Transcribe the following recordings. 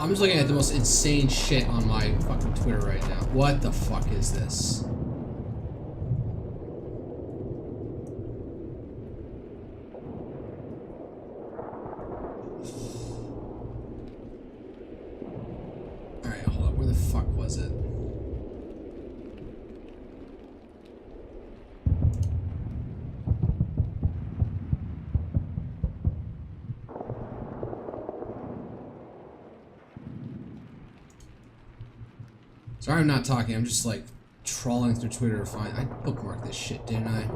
I'm just looking at the most insane shit on my fucking Twitter right now. What the fuck is this? Alright, hold up. Where the fuck was it? Sorry I'm not talking, I'm just like trawling through Twitter to find. I bookmarked this shit, didn't I?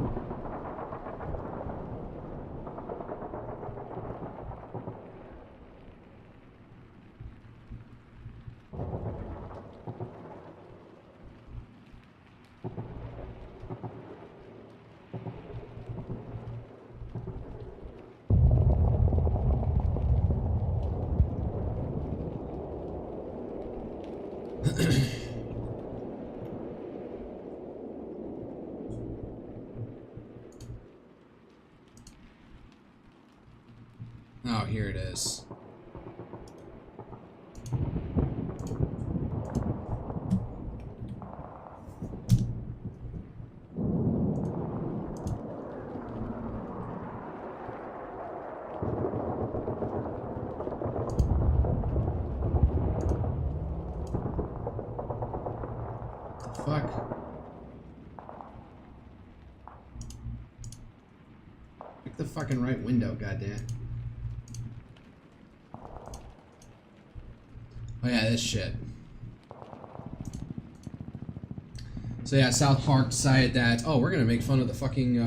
Oh, here it is. The fuck? Pick the fucking right window, goddamn. Oh yeah, this shit. So yeah, South Park decided that, oh, we're gonna make fun of the fucking,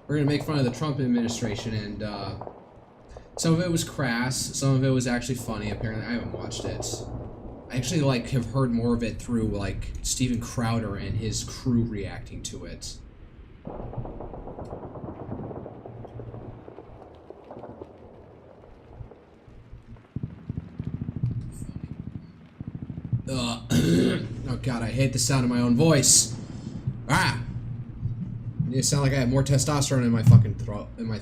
we're gonna make fun of the Trump administration, and, some of it was crass, some of it was actually funny, apparently. I haven't watched it. I actually, like, have heard more of it through, like, Steven Crowder and his crew reacting to it. Oh god, I hate the sound of my own voice. Ah! I need to sound like I have more testosterone in my fucking throat. Alright,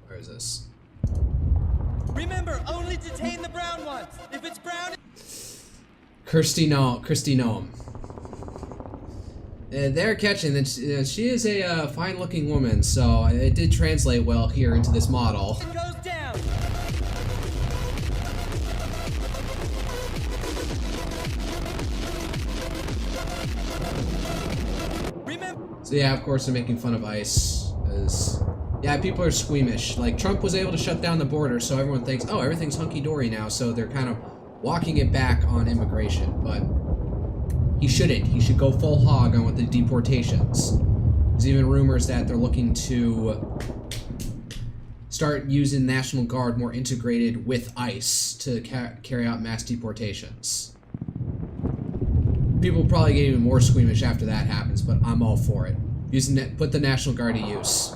where is this? Remember, only detain the brown ones. If it's brown... Kirsty Noam. They're catching that she is a fine-looking woman, so it did translate well here into this model. It goes down. So yeah, of course they're making fun of ICE, as yeah, people are squeamish. Like, Trump was able to shut down the border, so everyone thinks, oh, everything's hunky-dory now, so they're kind of walking it back on immigration, but he shouldn't. He should go full hog on with the deportations. There's even rumors that they're looking to start using National Guard more integrated with ICE to carry out mass deportations. People will probably get even more squeamish after that happens, but I'm all for it. Put the National Guard to use.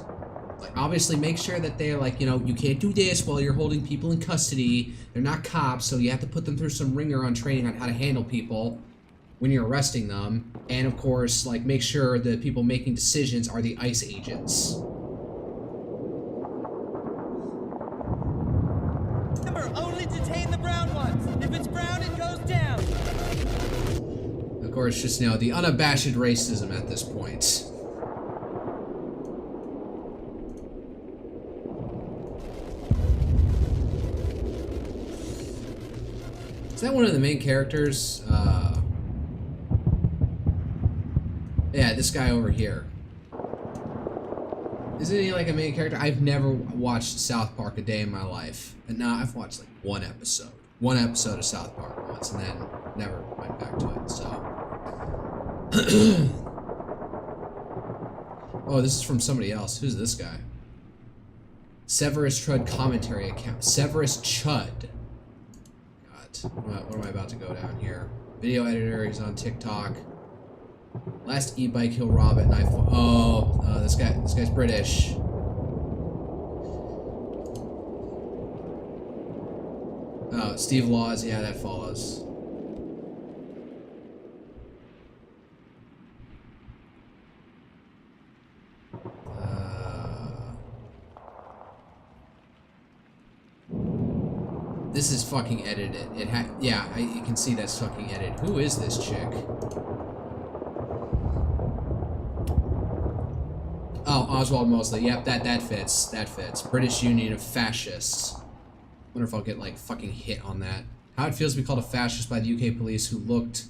Like, obviously make sure that they're like, you know, you can't do this while you're holding people in custody. They're not cops, so you have to put them through some ringer on training on how to handle people when you're arresting them. And of course, like, make sure the people making decisions are the ICE agents. Remember, only detain the brown ones. If it's brown, it goes down. Of course, just, you know, the unabashed racism at this point. Is that one of the main characters? Yeah, this guy over here. Isn't he like a main character? I've never watched South Park a day in my life. And now I've watched like one episode. One episode of South Park once, and then never went back to it, so. Oh, this is from somebody else. Who's this guy? Severus Chud commentary account. Severus Chud. What am I about to go down here? Video editor, he's on TikTok. Last e-bike he'll rob at knife. Oh, this guy's British. Oh, Steve Laws, yeah, that follows. is fucking edited. Yeah, you can see that's fucking edited. Who is this chick? Oh, Oswald Mosley. Yep, that fits. That fits. British Union of Fascists. Wonder if I'll get, like, fucking hit on that. How it feels to be called a fascist by the UK police who looked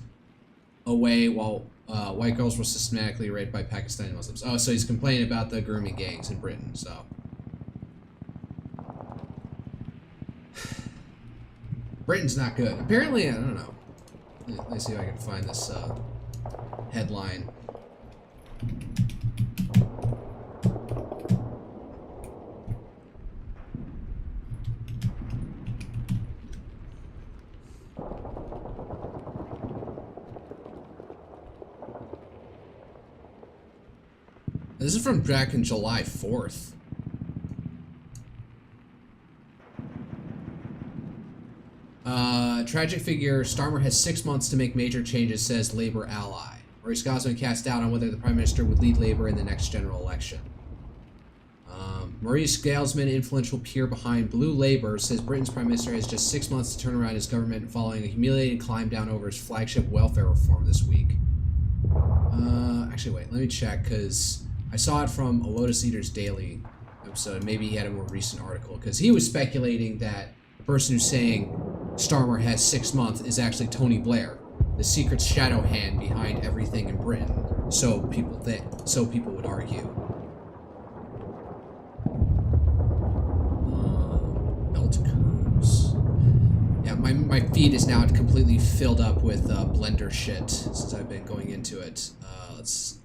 away while white girls were systematically raped by Pakistani Muslims. Oh, so he's complaining about the grooming gangs in Britain, so. Britain's not good. Apparently, I don't know. Let me see if I can find this headline. This is from back in July 4th. Tragic figure, Starmer has 6 months to make major changes, says Labour ally. Maurice Gosling cast doubt on whether the Prime Minister would lead Labour in the next general election. Maurice Galesman, influential peer behind Blue Labour, says Britain's Prime Minister has just 6 months to turn around his government following a humiliating climb down over his flagship welfare reform this week. Actually, wait, let me check, because I saw it from a Lotus Eaters Daily episode. Maybe he had a more recent article, because he was speculating that the person who's saying Starmer has 6 months is actually Tony Blair, the secret shadow hand behind everything in Britain. So people think. So people would argue. Melt curves. Yeah, my feed is now completely filled up with Blender shit since I've been going into it. Let's,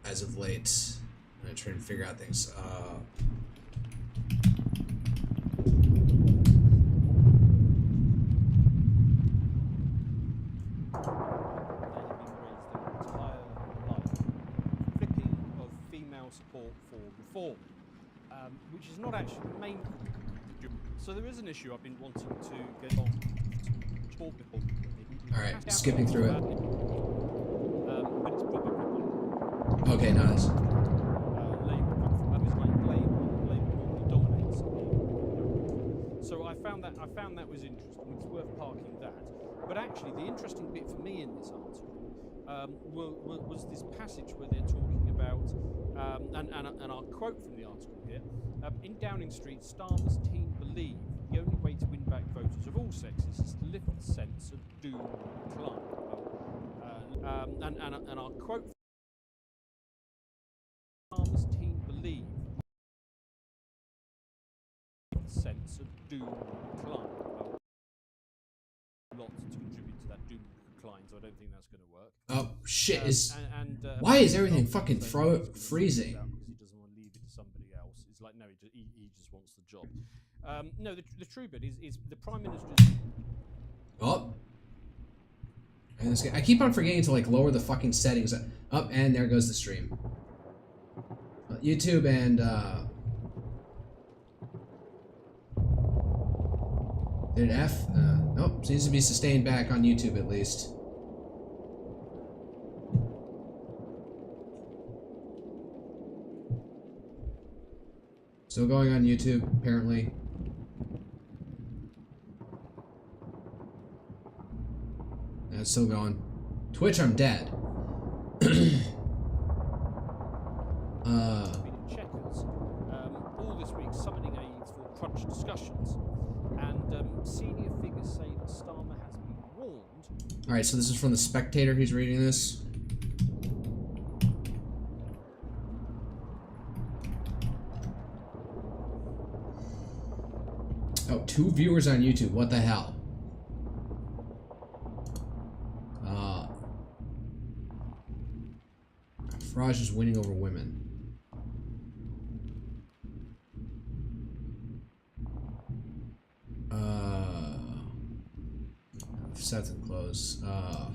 as of late, I'm gonna try and figure out things. Support for reform, which is not actually the main. So there is an issue I've been wanting to get on. All right, skipping through it. But it's probably okay, nice. Labour dominates. So I found that was interesting. It's worth parking that. But actually, the interesting bit for me in this article was this passage where they're talking about. And I'll quote from the article here. In Downing Street, Starmer's team believe the only way to win back voters of all sexes is to lift the sense of doom and decline. And I'll quote Starmer's team believe the sense of doom and decline. Lots to contribute to that doom and decline, so I don't think that's going to work. Oh shit! Why is everything fucking freezing? Because he doesn't want to leave it to somebody else. It's like no, he just wants the job. No, the true bit is the Prime Minister's. Oh. I keep on forgetting to like lower the fucking settings up, and there goes the stream. YouTube and did it F? Nope, seems to be sustained back on YouTube at least. Still going on YouTube, apparently. Yeah, it's still going. Twitch, I'm dead. Checkers, all this week summoning aides for crunch discussions, and senior figures say that Starmer has been warned. Alright, so this is from The Spectator, he's reading this. Oh, 2 viewers on YouTube, what the hell? Farage is winning over women. Set and close.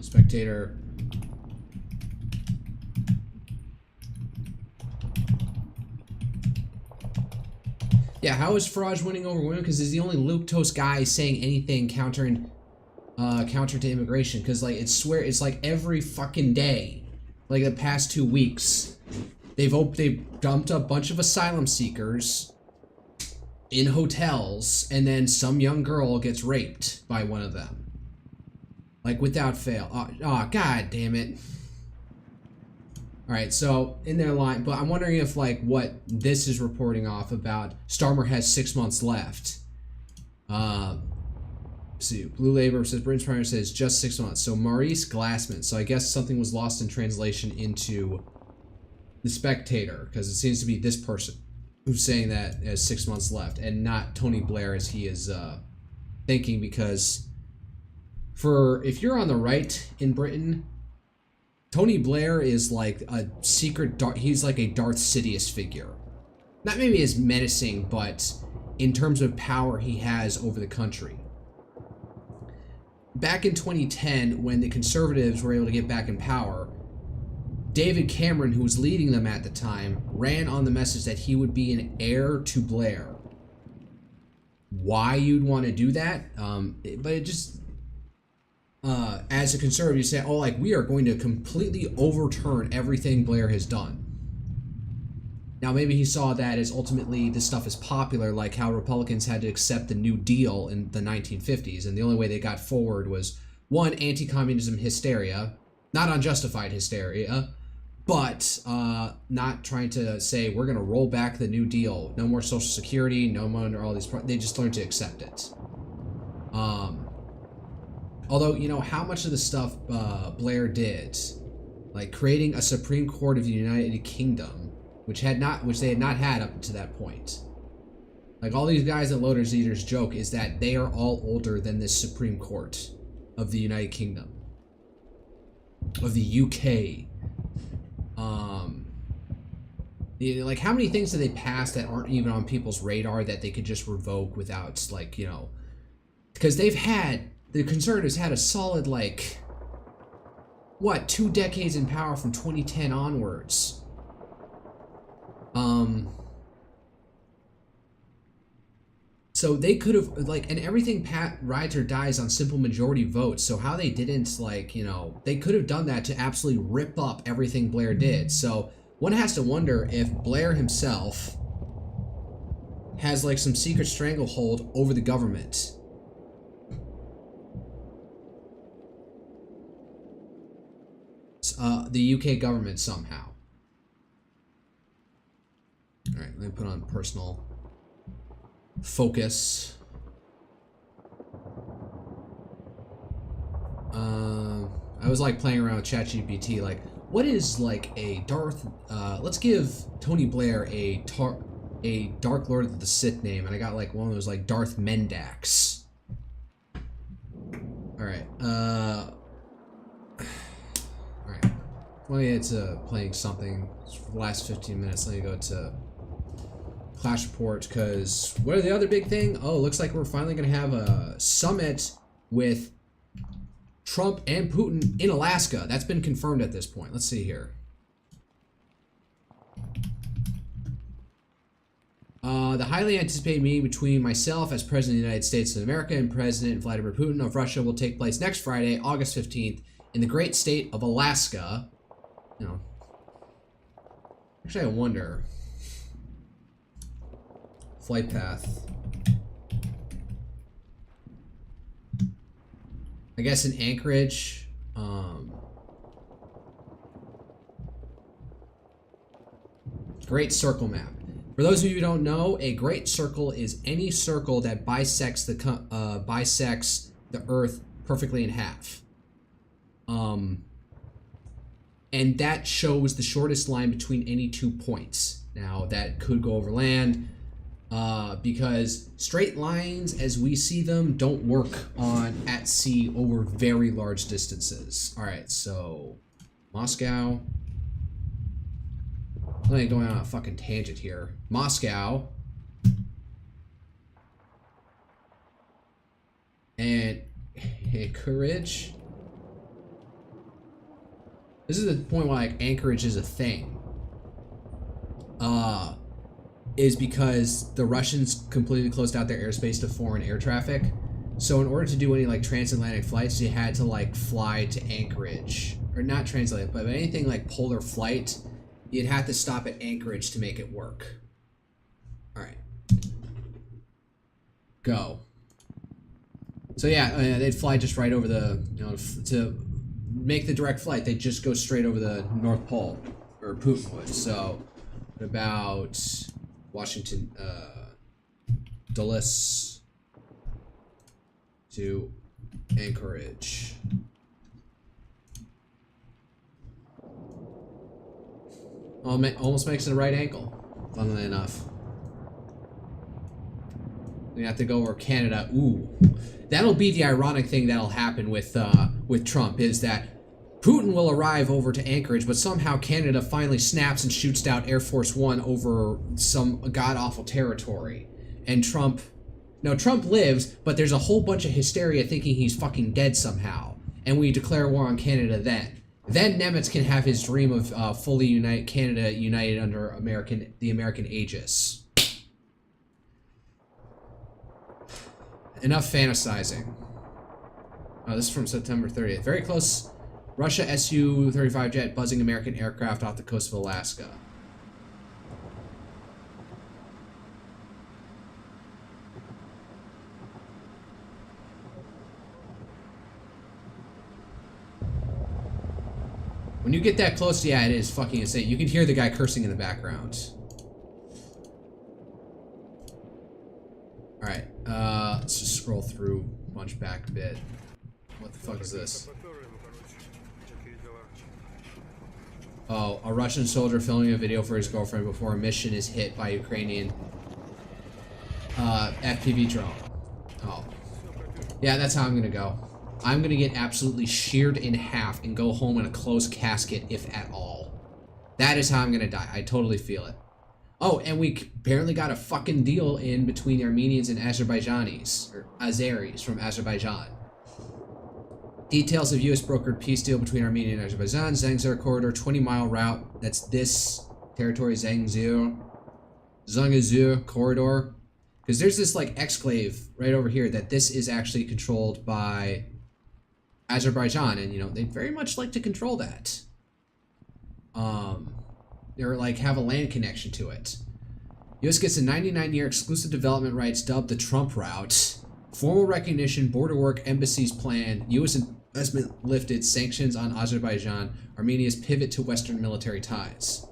Spectator. Yeah, how is Farage winning over women? Because he's the only Luktos guy saying anything counter to immigration. Because like it's like every fucking day, like the past 2 weeks, they've dumped a bunch of asylum seekers in hotels, and then some young girl gets raped by one of them. Like, without fail. Oh, god damn it. Alright, so, in their line, but I'm wondering if, like, what this is reporting off about, Starmer has 6 months left. See, Blue Labor says, Britain's Prime Minister says just 6 months. So, Maurice Glassman. So, I guess something was lost in translation into The Spectator, because it seems to be this person who's saying that has 6 months left, and not Tony Blair as he is thinking, because if you're on the right in Britain, Tony Blair is like a secret he's like a Darth Sidious figure. Not maybe as menacing, but in terms of power he has over the country. Back in 2010, when the Conservatives were able to get back in power, David Cameron, who was leading them at the time, ran on the message that he would be an heir to Blair. Why you'd want to do that? But it just, as a conservative, you say, oh, like, we are going to completely overturn everything Blair has done. Now, maybe he saw that as ultimately this stuff is popular, like how Republicans had to accept the New Deal in the 1950s, and the only way they got forward was, one, anti-communism hysteria, not unjustified hysteria, but not trying to say we're going to roll back the New Deal, no more Social Security, no more all these. They just learned to accept it. Although, you know, how much of the stuff Blair did, like creating a Supreme Court of the United Kingdom, which they had not had up to that point. Like all these guys at Loaders Eaters joke is that they are all older than this Supreme Court of the United Kingdom, of the UK. You know, like how many things do they pass that aren't even on people's radar that they could just revoke without, like, you know, because the Conservatives had a solid, like, what, 2 decades in power from 2010 onwards. So they could have, like, and everything rides or dies on simple majority votes. So how they didn't, like, you know, they could have done that to absolutely rip up everything Blair did. So one has to wonder if Blair himself has, like, some secret stranglehold over the government. The UK government somehow. Alright, let me put on personal focus. I was like playing around with ChatGPT, like, what is like a Darth, let's give Tony Blair a Dark Lord of the Sith name, and I got like one of those like Darth Mendax. Alright, alright. Let me get to playing something for the last 15 minutes. Let me go to Clash Report, because what are the other big thing? Oh, looks like we're finally going to have a summit with Trump and Putin in Alaska. That's been confirmed at this point. Let's see here. The highly anticipated meeting between myself as President of the United States of America and President Vladimir Putin of Russia will take place next Friday, August 15th, in the great state of Alaska. You know, actually, I wonder. Flight path. I guess in Anchorage. Great circle map. For those of you who don't know, a great circle is any circle that bisects the Earth perfectly in half. And that shows the shortest line between any 2 points. Now, that could go over land, because straight lines, as we see them, don't work at sea over very large distances. All right, so Moscow. I ain't going on a fucking tangent here. Moscow. And Anchorage. This is the point why, like, Anchorage is a thing. Is because the Russians completely closed out their airspace to foreign air traffic. So in order to do any, like, transatlantic flights, you had to, like, fly to Anchorage. Or not transatlantic, but anything like polar flight, you'd have to stop at Anchorage to make it work. Alright. go. So yeah, they'd fly just right over the, you know, to make the direct flight, they'd just go straight over the North Pole, or Putin would. So, what about Washington, Dulles to Anchorage? Almost makes it a right angle, funnily enough. We have to go over Canada. Ooh, that'll be the ironic thing that'll happen with Trump, is that Putin will arrive over to Anchorage, but somehow Canada finally snaps and shoots down Air Force One over some god-awful territory. And Trump lives, but there's a whole bunch of hysteria thinking he's fucking dead somehow. And we declare war on Canada then. Then Nemitz can have his dream of fully Canada united under the American aegis. Enough fantasizing. Oh, this is from September 30th. Very close. Russia Su-35 jet buzzing American aircraft off the coast of Alaska. When you get that close, yeah, it is fucking insane. You can hear the guy cursing in the background. Alright, let's just scroll through a bunch back a bit. What the fuck is this? Oh, a Russian soldier filming a video for his girlfriend before a mission is hit by Ukrainian FPV drone. Oh. Yeah, that's how I'm gonna go. I'm gonna get absolutely sheared in half and go home in a closed casket, if at all. That is how I'm gonna die. I totally feel it. Oh, and we apparently got a fucking deal in between the Armenians and Azerbaijanis, or Azeris from Azerbaijan. Details of U.S. brokered peace deal between Armenia and Azerbaijan, Zangezur corridor, 20-mile route. That's this territory, Zangezur corridor. Because there's this like exclave right over here that this is actually controlled by Azerbaijan, and you know, they very much like to control that. They're like have a land connection to it. U.S. gets a 99-year exclusive development rights dubbed the Trump route. Formal recognition, border work, embassies planned, U.S. investment lifted, sanctions on Azerbaijan, Armenia's pivot to Western military ties.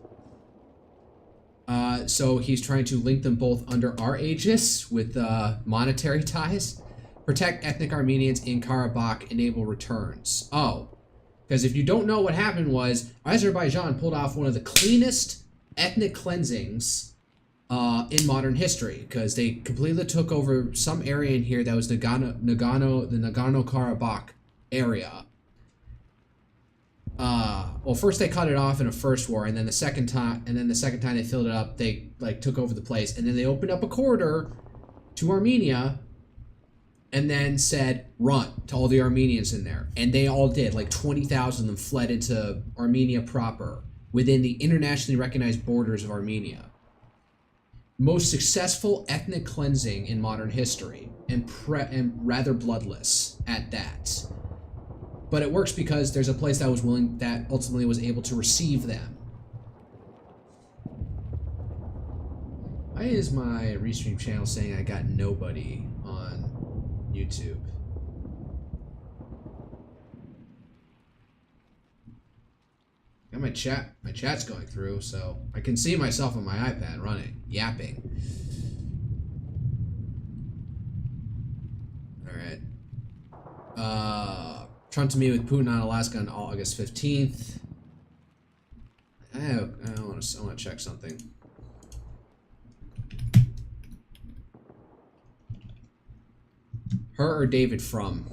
So he's trying to link them both under our aegis with monetary ties. Protect ethnic Armenians in Karabakh, enable returns. Oh, because if you don't know what happened was, Azerbaijan pulled off one of the cleanest ethnic cleansings in modern history, because they completely took over some area in here that was the Nagorno-Karabakh area. Well, first they cut it off in a first war, and then the second time they filled it up, they like took over the place, and then they opened up a corridor to Armenia, and then said run to all the Armenians in there, and they all did. Like 20,000 of them fled into Armenia proper, within the internationally recognized borders of Armenia. Most successful ethnic cleansing in modern history, and rather bloodless at that. But it works because there's a place that ultimately was able to receive them. Why is my Restream channel saying I got nobody on YouTube? Got my chat's going through, so I can see myself on my iPad running, yapping. Alright. Trump to meet with Putin on Alaska on August 15th. I want to check something. Her or David from?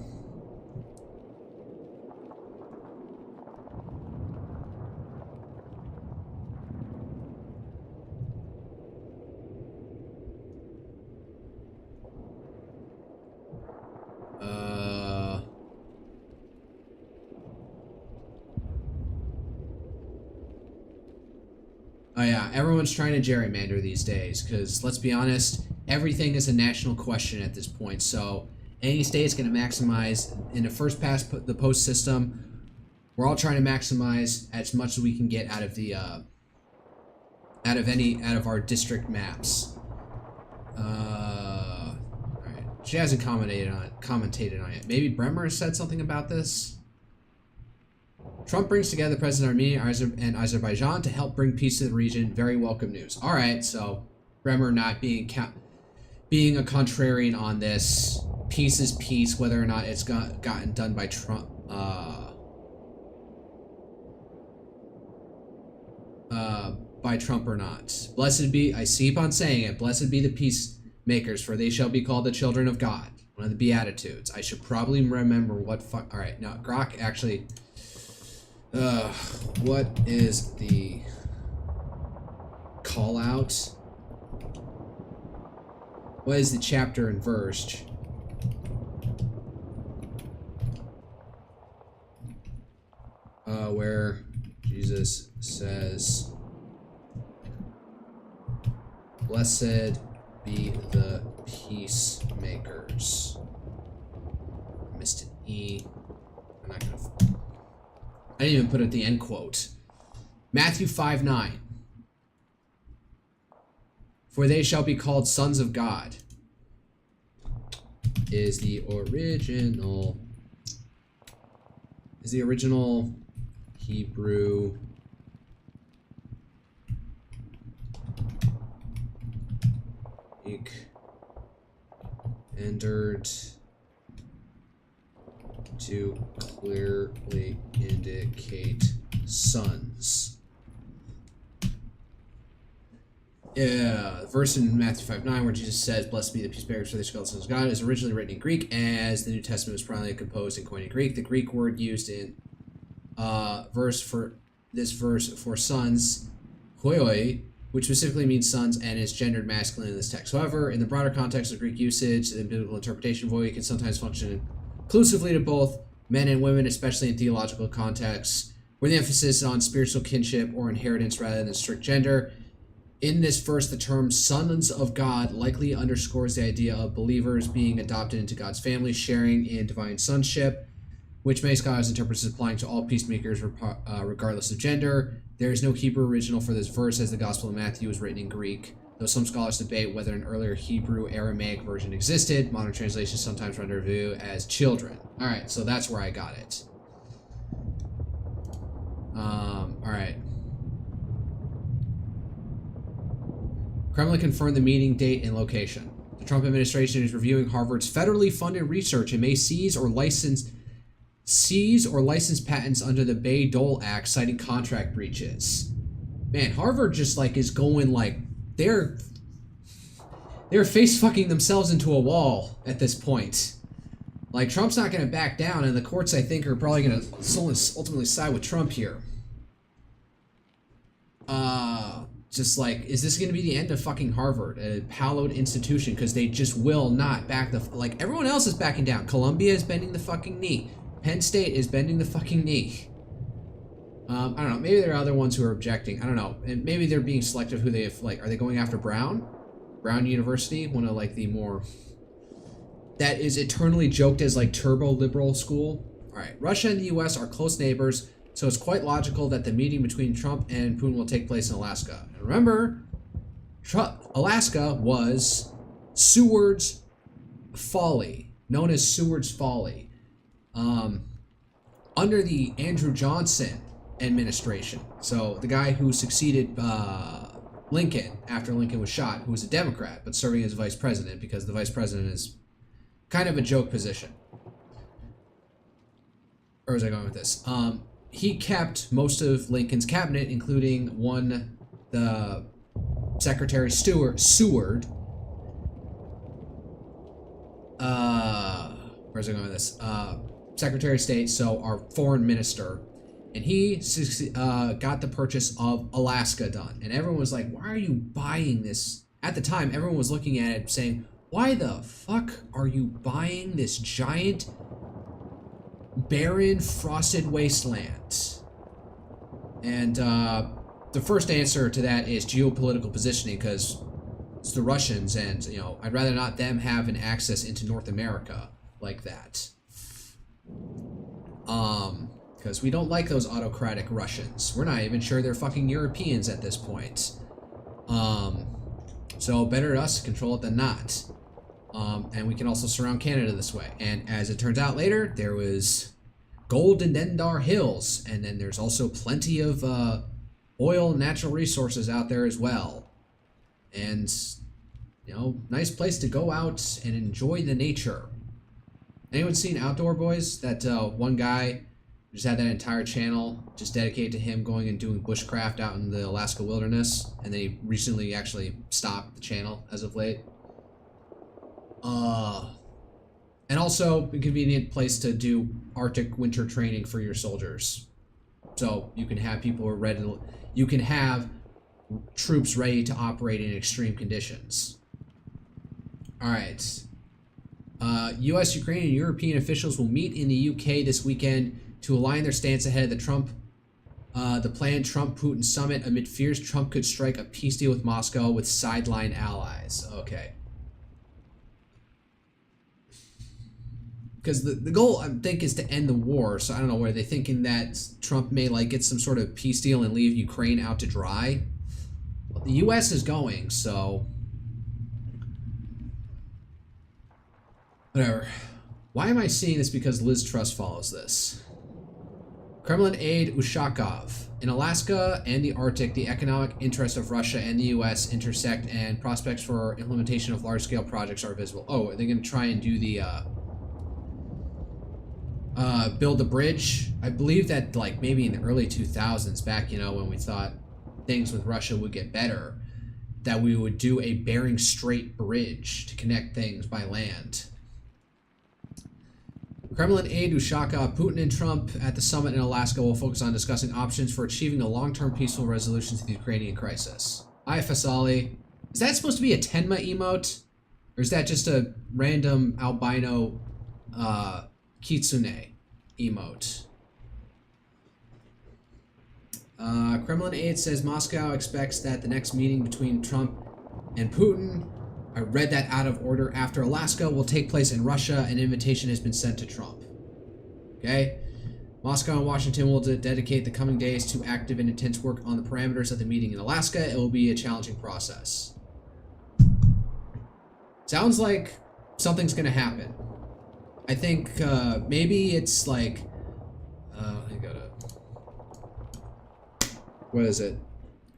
Oh yeah, everyone's trying to gerrymander these days, because let's be honest, everything is a national question at this point, so any state's going to maximize in the first past the post system. We're all trying to maximize as much as we can get out of the out of our district maps. All right. She hasn't commentated on it. Maybe Bremer said something about this. Trump brings together President Armenia and Azerbaijan to help bring peace to the region. Very welcome news. All right, so Bremer not being a contrarian on this. Peace is peace, whether or not it's gotten done by Trump. By Trump or not. Blessed be, I keep on saying it, blessed be the peacemakers, for they shall be called the children of God. One of the Beatitudes. I should probably remember what alright, now, Grok actually... what is the call out? What is the chapter and verse? Where Jesus says, blessed be the peacemakers. I missed an E. I'm not gonna... I didn't even put it the end quote. Matthew 5:9. For they shall be called sons of God. Is the original Hebrew entered to clearly indicate sons. Yeah, verse in Matthew 5:9 where Jesus says, blessed be the peacemakers, for they shall be called sons of God, is originally written in Greek, as the New Testament was primarily composed and coined in Greek. The Greek word used in verse for sons, hoioi, which specifically means sons and is gendered masculine in this text. However, in the broader context of Greek usage, the biblical interpretation, voioi can sometimes function inclusively to both men and women, especially in theological contexts, where the emphasis is on spiritual kinship or inheritance rather than strict gender. In this verse, the term sons of God likely underscores the idea of believers being adopted into God's family, sharing in divine sonship, which many scholars interpret as applying to all peacemakers regardless of gender. There is no Hebrew original for this verse, as the Gospel of Matthew was written in Greek, though some scholars debate whether an earlier Hebrew Aramaic version existed. Modern translations sometimes render view as children. Alright, so that's where I got it. Alright. Kremlin confirmed the meeting date and location. The Trump administration is reviewing Harvard's federally funded research and may seize or license patents under the Bayh-Dole Act, citing contract breaches. Man, Harvard just like is going like they're face fucking themselves into a wall at this point. Like, Trump's not going to back down, and the courts, I think, are probably going to ultimately side with Trump here. Just like, is this going to be the end of fucking Harvard, a hallowed institution? Because they just will not back the... Like, everyone else is backing down. Columbia is bending the fucking knee. Penn State is bending the fucking knee. I don't know. Maybe there are other ones who are objecting. I don't know. And maybe they're being selective who they have... Like, are they going after Brown? Brown University? One of, like, the more... That is eternally joked as, like, turbo-liberal school. Alright. Russia and the U.S. are close neighbors, so it's quite logical that the meeting between Trump and Putin will take place in Alaska. And remember, Alaska was Seward's Folly, known as Seward's Folly, under the Andrew Johnson administration. So the guy who succeeded Lincoln after Lincoln was shot, who was a Democrat, but serving as vice president, because the vice president is kind of a joke position. Where was I going with this? He kept most of Lincoln's cabinet, including the Secretary Seward. Where's I going with this? Secretary of State, so our foreign minister. And he got the purchase of Alaska done. And everyone was like, why are you buying this? At the time, everyone was looking at it saying, why the fuck are you buying this giant, barren, frosted wasteland? And the first answer to that is geopolitical positioning, because it's the Russians, and, you know, I'd rather not them have an access into North America like that. Because we don't like those autocratic Russians. We're not even sure they're fucking Europeans at this point. So better us control it than not. And we can also surround Canada this way. And as it turns out later, there was gold in Dendar Hills, and then there's also plenty of oil and natural resources out there as well. And, you know, nice place to go out and enjoy the nature. Anyone seen Outdoor Boys? That one guy just had that entire channel just dedicated to him going and doing bushcraft out in the Alaska wilderness, and then he recently actually stopped the channel as of late. And also a convenient place to do Arctic winter training for your soldiers. So you can have people who are ready to, you can have troops ready to operate in extreme conditions. Alright. US, Ukrainian, and European officials will meet in the UK this weekend to align their stance ahead of the planned Trump-Putin summit amid fears Trump could strike a peace deal with Moscow with sideline allies. Okay. Because the goal, I think, is to end the war. So I don't know, were they thinking that Trump may like get some sort of peace deal and leave Ukraine out to dry? Well, the U.S. is going, so whatever. Why am I seeing this? Because Liz Truss follows this. Kremlin aide Ushakov. In Alaska and the Arctic, the economic interests of Russia and the U.S. intersect, and prospects for implementation of large-scale projects are visible. Oh, are they going to try and do the build the bridge? I believe that, like, maybe in the early 2000s, back, you know, when we thought things with Russia would get better, that we would do a Bering Strait bridge to connect things by land. Kremlin aide Ushakov, Putin and Trump at the summit in Alaska will focus on discussing options for achieving a long-term peaceful resolution to the Ukrainian crisis. Hi, Fasali. Is that supposed to be a Tenma emote? Or is that just a random albino Kitsune emote? Kremlin aide says Moscow expects that the next meeting between Trump and Putin, I read that out of order, after Alaska will take place in Russia. An invitation has been sent to Trump. Okay? Moscow and Washington will dedicate the coming days to active and intense work on the parameters of the meeting in Alaska. It will be a challenging process. Sounds like something's going to happen. I think maybe it's like, I gotta, what is it?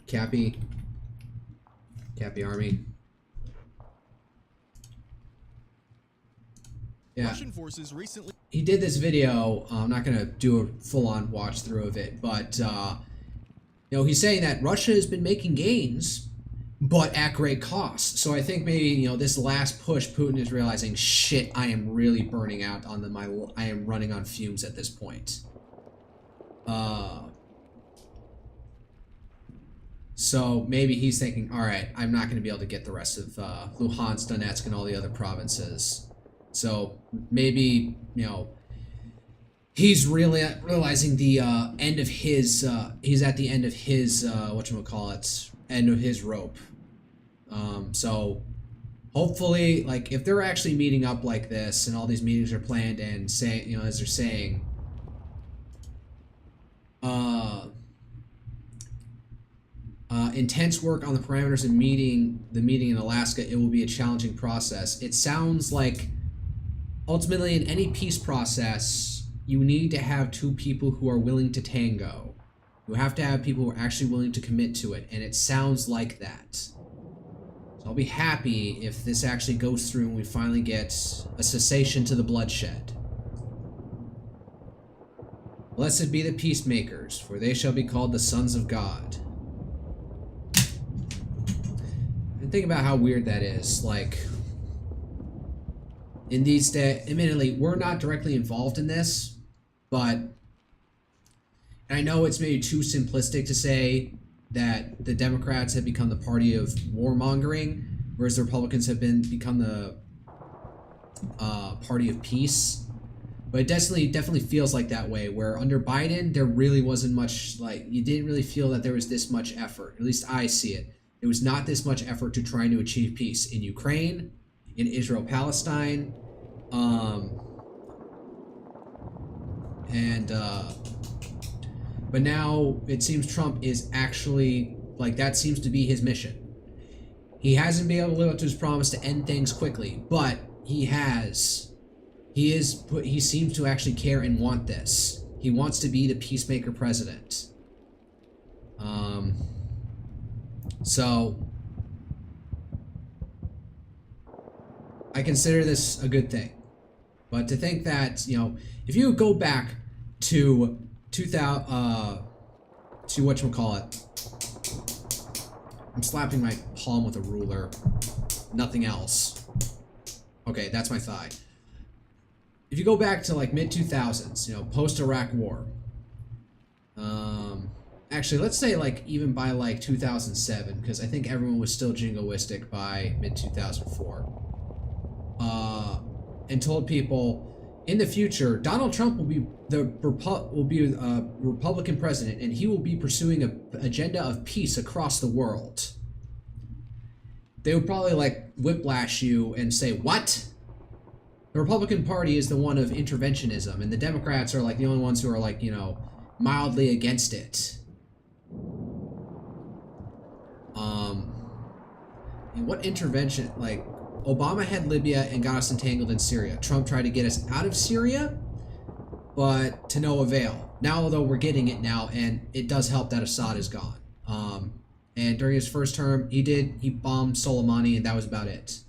Cappy Army. Yeah. Russian forces recently. He did this video. I'm not gonna do a full-on watch through of it, but you know, he's saying that Russia has been making gains, but at great cost. So I think maybe, you know, this last push, Putin is realizing, shit, I am really burning out on I am running on fumes at this point. So maybe he's thinking, all right, I'm not going to be able to get the rest of Luhansk, Donetsk, and all the other provinces. So maybe, you know, he's really realizing the end of his, he's at the end of his, whatchamacallit, end of his rope. So hopefully, like, if they're actually meeting up like this and all these meetings are planned and say, you know, as they're saying, intense work on the parameters and the meeting in Alaska, it will be a challenging process. It sounds like ultimately in any peace process, you need to have two people who are willing to tango. You have to have people who are actually willing to commit to it, and it sounds like that. So I'll be happy if this actually goes through and we finally get a cessation to the bloodshed. Blessed be the peacemakers, for they shall be called the sons of God. And think about how weird that is. Like, in these days, admittedly, we're not directly involved in this, but I know it's maybe too simplistic to say that the Democrats have become the party of warmongering, whereas the Republicans have become the party of peace. But it definitely feels like that way, where under Biden, there really wasn't much, like, you didn't really feel that there was this much effort. At least I see it. There was not this much effort to trying to achieve peace in Ukraine, in Israel-Palestine, but now it seems Trump is actually, like, that seems to be his mission. He hasn't been able to live up to his promise to end things quickly, but he seems to actually care and want this. He wants to be the peacemaker president. So I consider this a good thing. But to think that, you know, if you go back to 2000, to whatchamacallit, I'm slapping my palm with a ruler. Nothing else. Okay, that's my thigh. If you go back to like mid-2000s, you know, post-Iraq War. Actually, let's say like even by like 2007, because I think everyone was still jingoistic by mid-2004. And told people, in the future, Donald Trump will be a Republican president, and he will be pursuing an agenda of peace across the world. They would probably like whiplash you and say, what? The Republican Party is the one of interventionism, and the Democrats are like the only ones who are like, you know, mildly against it. And what intervention? Like, Obama had Libya and got us entangled in Syria. Trump tried to get us out of Syria, but to no avail. Now, though, we're getting it now, and it does help that Assad is gone. And during his first term, he bombed Soleimani, and that was about it.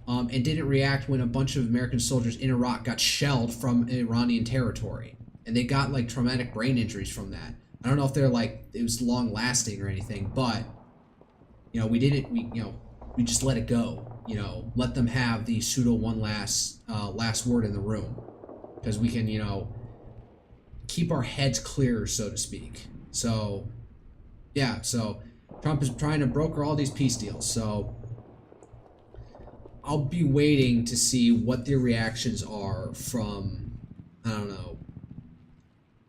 And didn't react when a bunch of American soldiers in Iraq got shelled from Iranian territory. And they got, like, traumatic brain injuries from that. I don't know if they're, like, it was long-lasting or anything, but, you know, we just let it go, you know, let them have the pseudo last word in the room, because we can, you know, keep our heads clear, so to speak. So, yeah, so Trump is trying to broker all these peace deals, so I'll be waiting to see what the reactions are from, I don't know,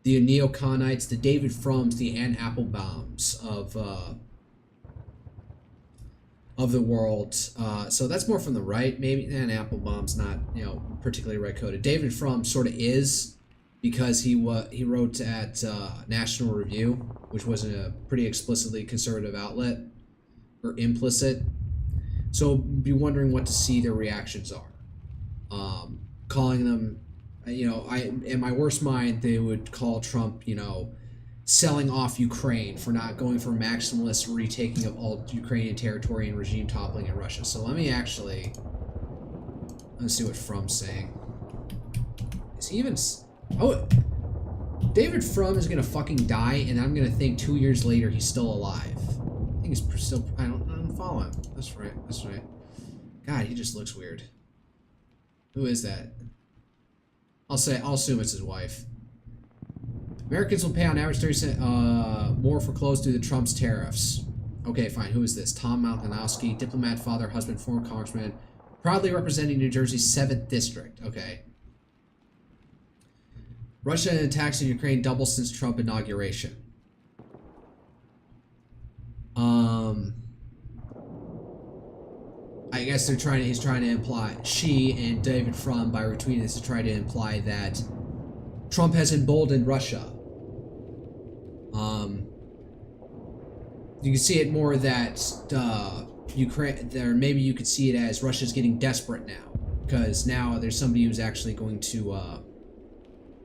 the neoconites, the David Frums, the Ann Applebaums of the world. So that's more from the right, maybe. And Applebaum's not, you know, particularly right-coded. David Frum sort of is, because he wrote at National Review, which was a pretty explicitly conservative outlet, or implicit. So be wondering what to see their reactions are. Calling them, you know, in my worst mind, they would call Trump, you know, selling off Ukraine for not going for maximalist retaking of all Ukrainian territory and regime toppling in Russia. So let's see what Frum's saying. Is he even... Oh, David Frum is gonna fucking die, and I'm gonna think 2 years later he's still alive. I think he's still... I don't follow him. That's right. God, he just looks weird. Who is that? I'll assume it's his wife. Americans will pay on average 30% more for clothes due to Trump's tariffs. Okay, fine. Who is this? Tom Malinowski, diplomat, father, husband, former congressman, proudly representing New Jersey's 7th district. Okay. Russia and attacks in Ukraine double since Trump inauguration. I guess he's trying to imply, she and David Frum, by retweeting this, to try to imply that Trump has emboldened Russia. You can see it more that Ukraine, maybe you could see it as Russia's getting desperate now, because now there's somebody who's actually going to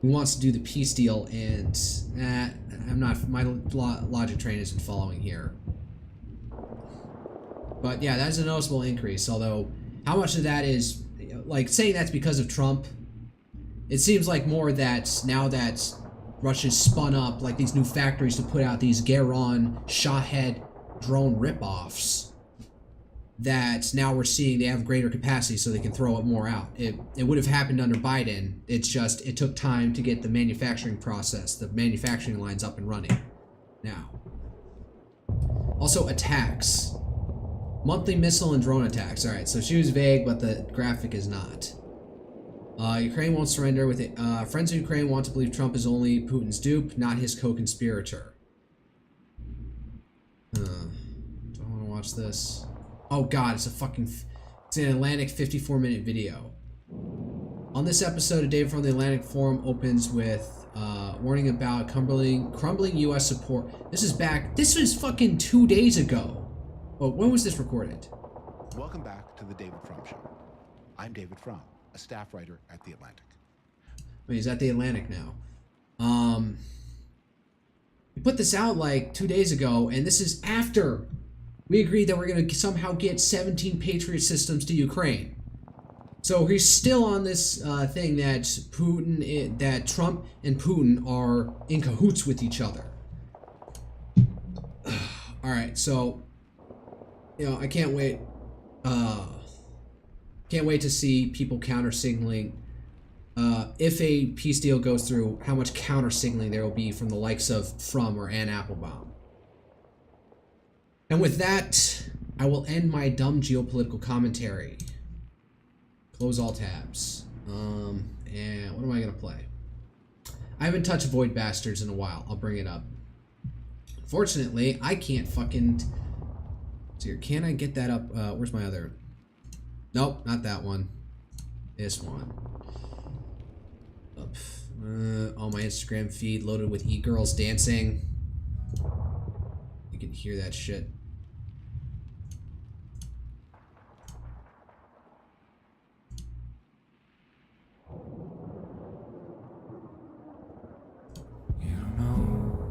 who wants to do the peace deal, and my logic train isn't following here. But yeah, that's a noticeable increase. Although, how much of that is, like, saying that's because of Trump? It seems like more that now that Russia's spun up like these new factories to put out these Garon Shahed drone ripoffs, that now we're seeing they have greater capacity so they can throw it more out. It would have happened under Biden. It's just it took time to get the manufacturing process, the manufacturing lines up and running. Now, also attacks. Monthly missile and drone attacks. All right, so she was vague, but the graphic is not. Ukraine won't surrender with it. Friends of Ukraine want to believe Trump is only Putin's dupe, not his co-conspirator. Do I want to watch this? Oh God, it's an Atlantic 54-minute video. On this episode, a day from the Atlantic Forum opens with warning about crumbling U.S. support. This was fucking 2 days ago. Oh, when was this recorded? Welcome back to the David Frum Show. I'm David Frum, a staff writer at The Atlantic. Wait, he's at The Atlantic now. We put this out like 2 days ago, and this is after we agreed that we're going to somehow get 17 Patriot systems to Ukraine. So he's still on this thing that that Trump and Putin are in cahoots with each other. All right, so I can't wait. Can't wait to see people counter signaling. If a peace deal goes through, how much counter signaling there will be from the likes of Frum or Ann Applebaum. And with that, I will end my dumb geopolitical commentary. Close all tabs. And what am I gonna play? I haven't touched Void Bastards in a while. I'll bring it up. Unfortunately, I can't fucking... Here, can I get that up? Where's my other... Nope, not that one. This one. Up. Oh, my Instagram feed loaded with e-girls dancing. You can hear that shit.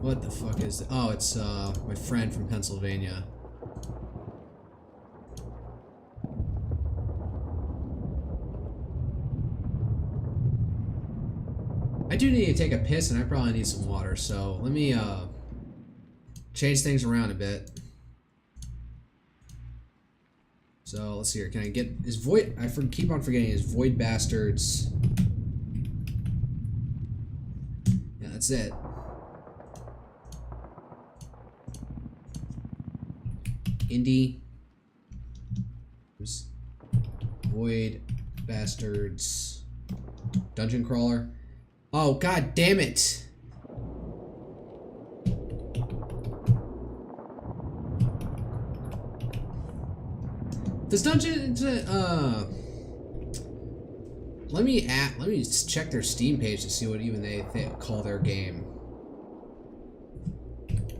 What the fuck is it? Oh, it's my friend from Pennsylvania. I do need to take a piss, and I probably need some water, so let me change things around a bit. So let's see here. Can I get his Void? I keep on forgetting his Void Bastards. Yeah, that's it. Indie. Void Bastards. Dungeon Crawler. Oh, god damn it! This dungeon, let me check their Steam page to see what even they call their game.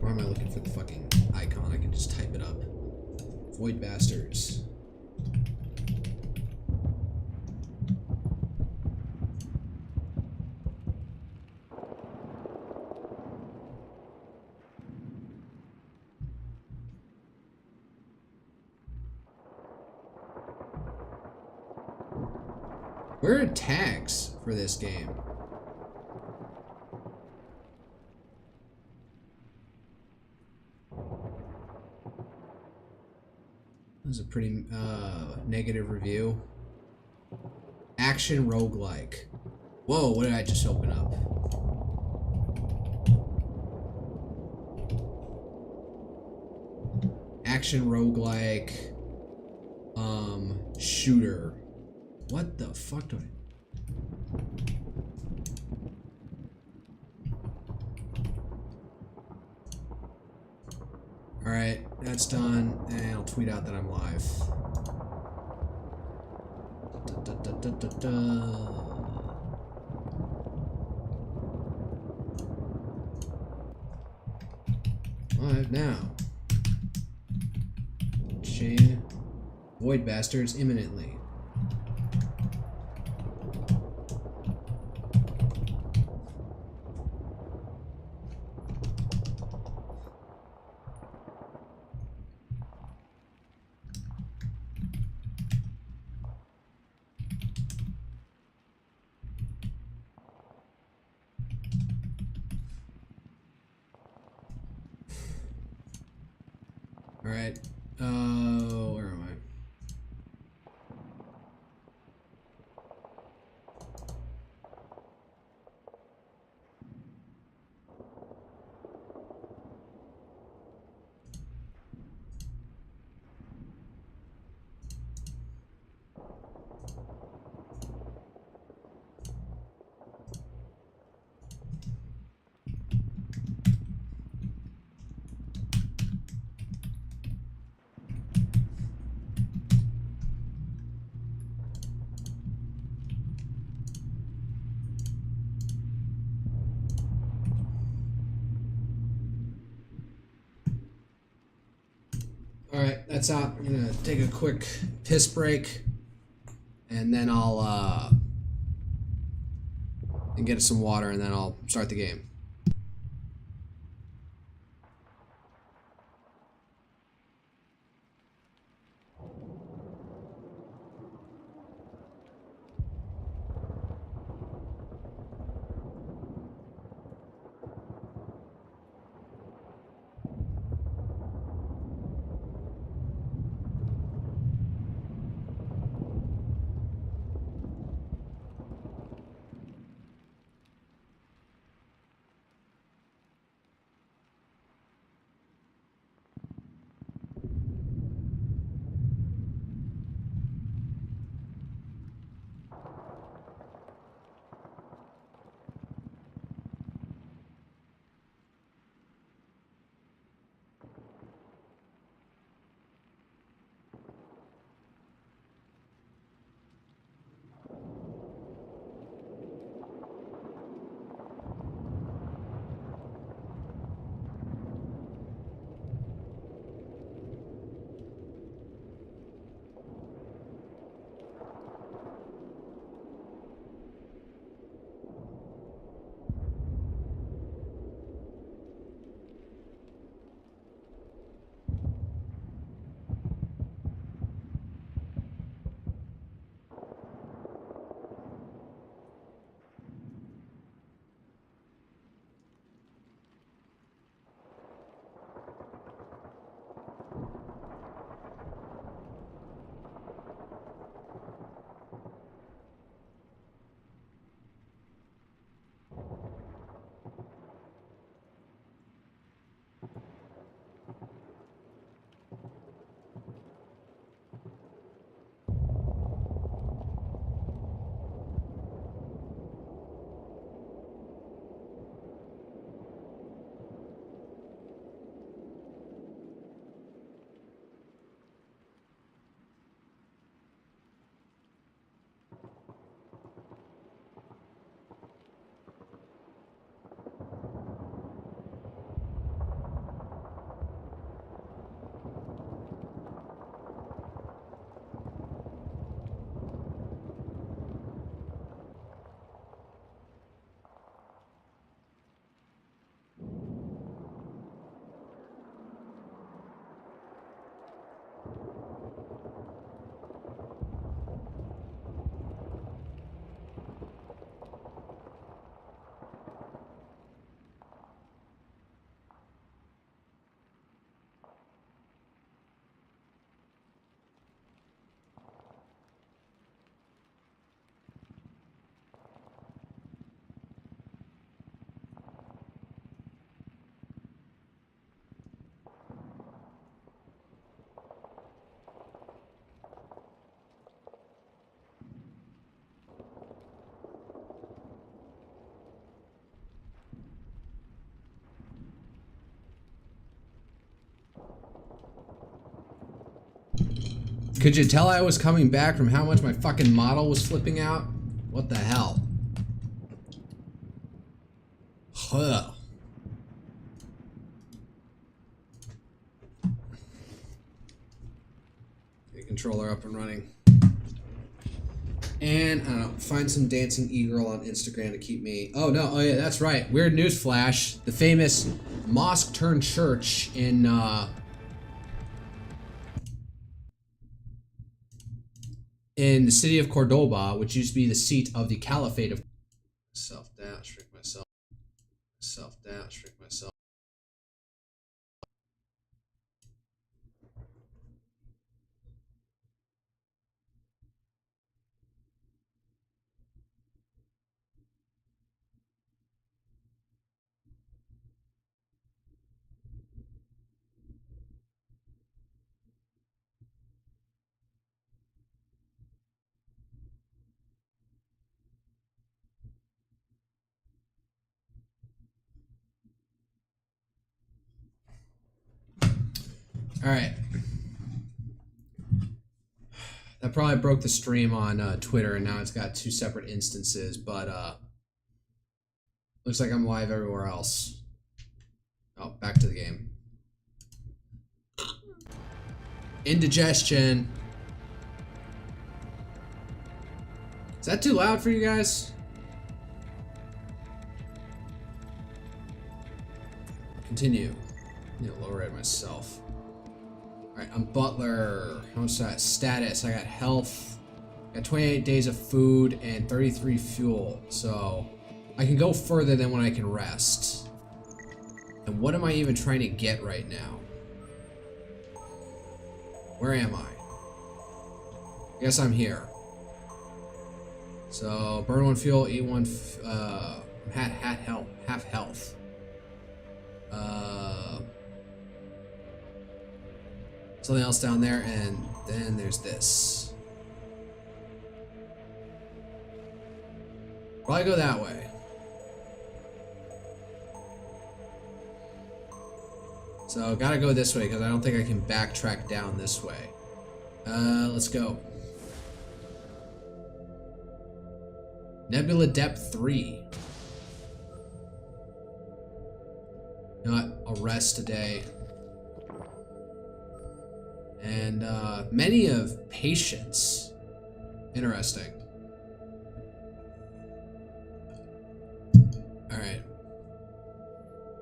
Why am I looking for the fucking icon? I can just type it up. Void Bastards. Where are tags for this game? That was a pretty negative review. Action roguelike. Whoa, what did I just open up? Action roguelike shooter. What the fuck do I... Alright, that's done, and I'll tweet out that I'm live. Live now. Void Bastards imminently. Alright. Where am I? Alright, that's out. I'm gonna take a quick piss break. And then I'll, and get some water, and then I'll start the game. Could you tell I was coming back from how much my fucking model was flipping out? What the hell? Huh. Get controller up and running. And, I don't know, find some dancing e-girl on Instagram to keep me... Oh, no, oh yeah, that's right. Weird news flash. The famous mosque turned church in the city of Cordoba, which used to be the seat of the Caliphate of... Self-dash, trick myself. Self-dash, trick myself. Alright. That probably broke the stream on Twitter, and now it's got two separate instances, but looks like I'm live everywhere else. Oh, back to the game. Indigestion. Is that too loud for you guys? Continue. I need to lower it myself. Alright, I'm Butler. How much is that? Status. I got health. I got 28 days of food and 33 fuel. So I can go further than when I can rest. And what am I even trying to get right now? Where am I? I guess I'm here. So burn 1 fuel, eat 1. Half health. Something else down there, and then there's this. Probably go that way. So gotta go this way because I don't think I can backtrack down this way. Let's go. Nebula Depth 3. You know what? I'll rest today. And many of patience. Interesting. Alright.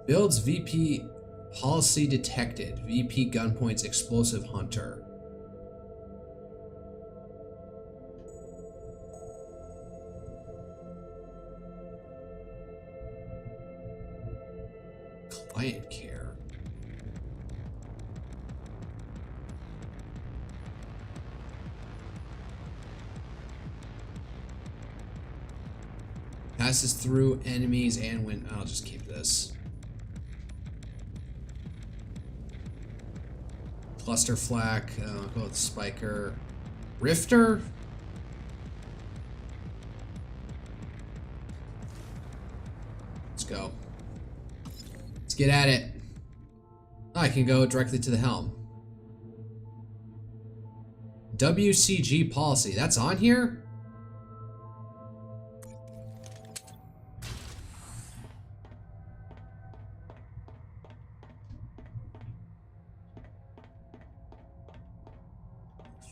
Builds VP policy detected. VP gunpoints explosive hunter. Client care. Passes through enemies and when I'll just keep this. Cluster flak, I'll go with Spiker. Rifter? Let's go. Let's get at it. Oh, I can go directly to the helm. WCG policy, that's on here?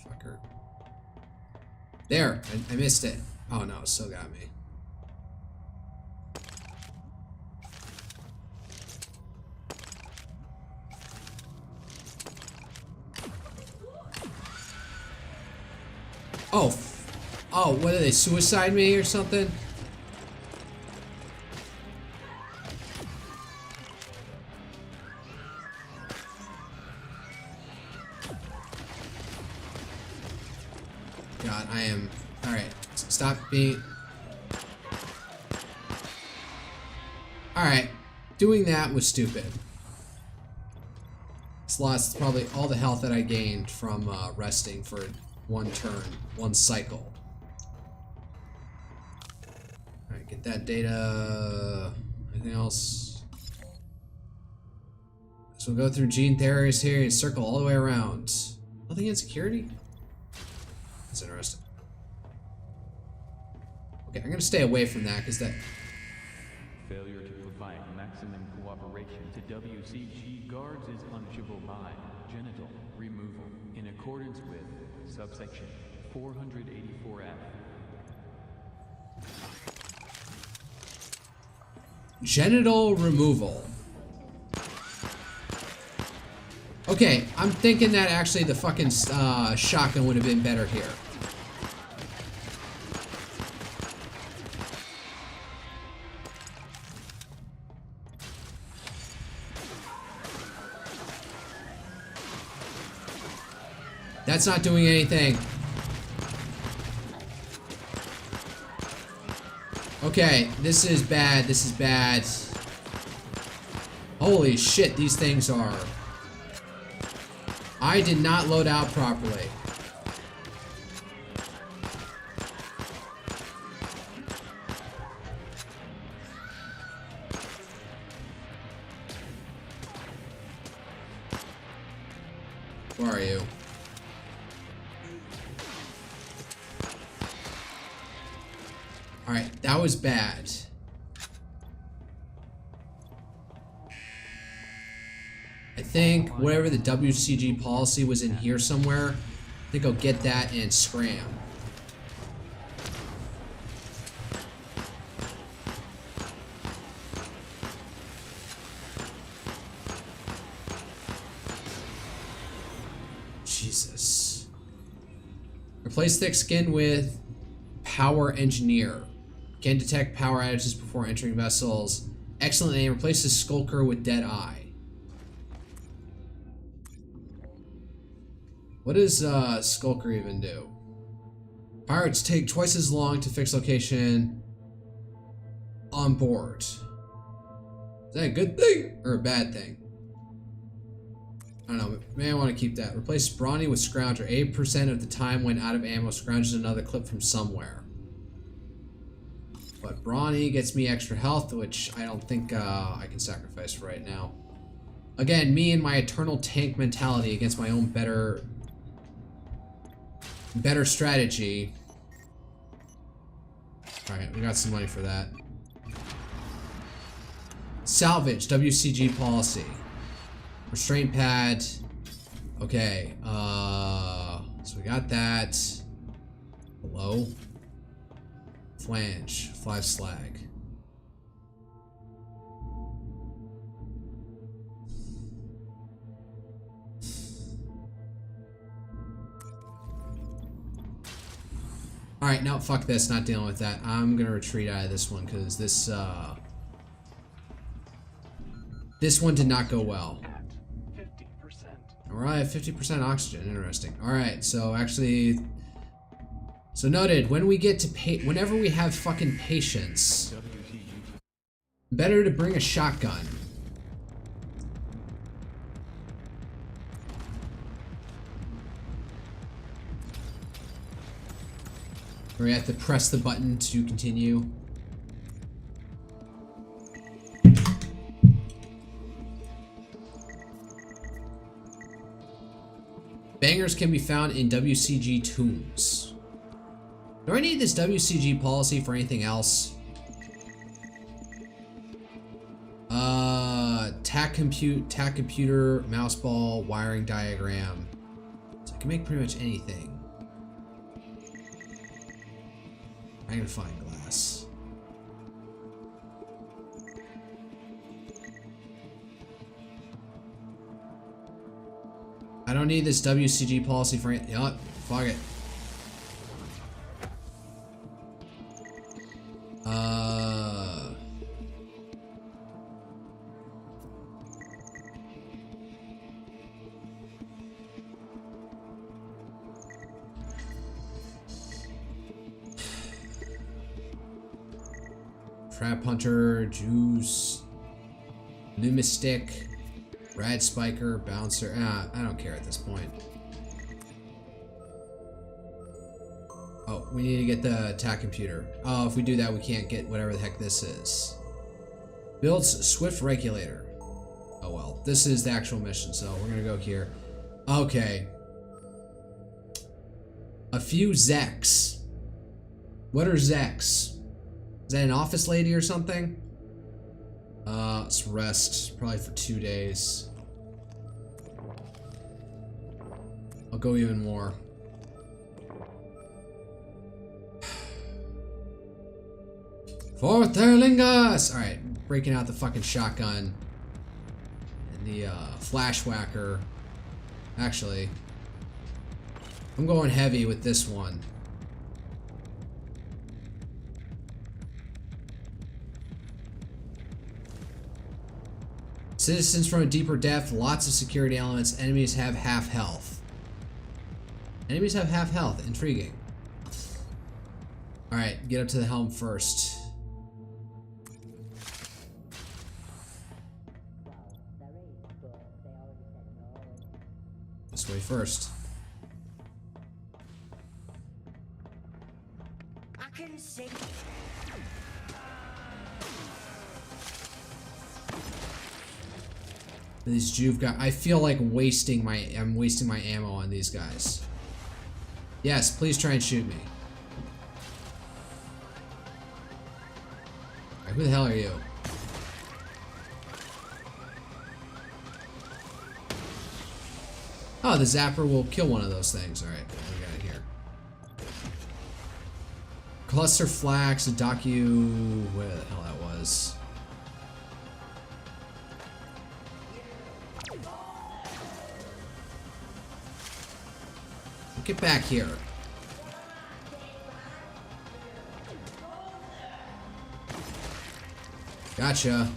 Fucker. There, I missed it. Oh no, it still got me. Oh, what did they suicide me or something? God, I am. Alright, stop being. Alright, doing that was stupid. It's lost probably all the health that I gained from resting for one turn, one cycle. Alright, get that data. Anything else? So we'll go through gene therapies here and circle all the way around. Nothing in security? That's interesting. Okay, I'm gonna stay away from that because that. Failure to provide maximum cooperation to WCG guards is punishable by genital removal in accordance with subsection 484F. Genital removal. Okay, I'm thinking that actually the fucking shotgun would have been better here. That's not doing anything. Okay, this is bad. This is bad. Holy shit, these things are. I did not load out properly. Where are you? Alright, that was bad. I think whatever the WCG policy was in here somewhere. I think I'll get that and scram. Jesus. Replace thick skin with power engineer. Can detect power outages before entering vessels. Excellent aim. Replaces skulker with dead eye. What does skulker even do? Pirates take twice as long to fix location on board. Is that a good thing or a bad thing? I don't know. May I want to keep that. Replace Brawny with Scrounger. 8% of the time when out of ammo, Scrounger's another clip from somewhere. But Brawny gets me extra health, which I don't think I can sacrifice for right now. Again, me and my eternal tank mentality against my own better strategy. Alright, we got some money for that. Salvage, WCG policy. Restraint pad. Okay, so we got that. Hello. Flange, 5 slag. Alright, no, fuck this, not dealing with that. I'm gonna retreat out of this one, because this one did not go well. 50%. Alright, 50% oxygen, interesting. Alright, so actually... So noted, when we get to whenever we have fucking patience, better to bring a shotgun. Or you have to press the button to continue. Bangers can be found in WCG tombs. Do I need this WCG policy for anything else? TAC computer, mouse ball, wiring diagram. So I can make pretty much anything. Magnifying glass. I don't need this WCG policy for anything. Yup, fuck it. Trap Hunter, Juice, Lumistic, Rad Spiker, Bouncer. I don't care at this point. Oh, we need to get the attack computer. Oh, if we do that, we can't get whatever the heck this is. Builds Swift Regulator. Oh well, this is the actual mission, so we're gonna go here. Okay. A few Zeks. What are Zeks? Is that an office lady or something? Let's rest. Probably for 2 days. I'll go even more. Forth Erlingus! Alright, breaking out the fucking shotgun. And the flash whacker. Actually, I'm going heavy with this one. Citizens from a deeper depth, lots of security elements, enemies have half health. Enemies have half health, intriguing. Alright, get up to the helm first. This way first. I couldn't say. These Juve guys, I feel like I'm wasting my ammo on these guys. Yes, please try and shoot me. Alright, who the hell are you? Oh, the zapper will kill one of those things. Alright, what do we got here? Cluster flax, a docu... where the hell that was. Get back here. Gotcha.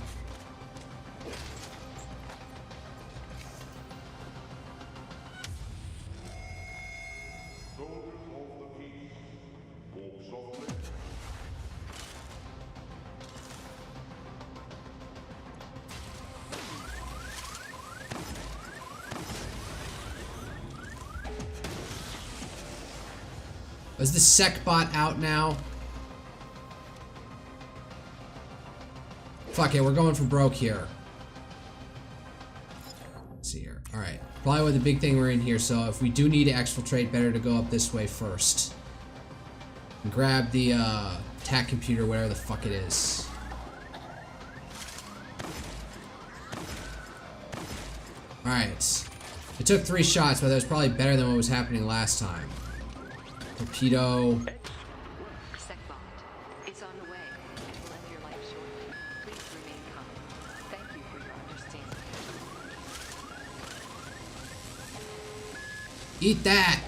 Is the sec bot out now? Fuck it, we're going for broke here. Let's see here. Alright. Probably with the big thing we're in here, so if we do need to exfiltrate, better to go up this way first. And grab the attack computer, whatever the fuck it is. Alright. It took 3 shots, but that was probably better than what was happening last time. Torpedo. SecBot, it's on the way. It will end your life shortly. Please remain calm. Thank you for your understanding. Eat that!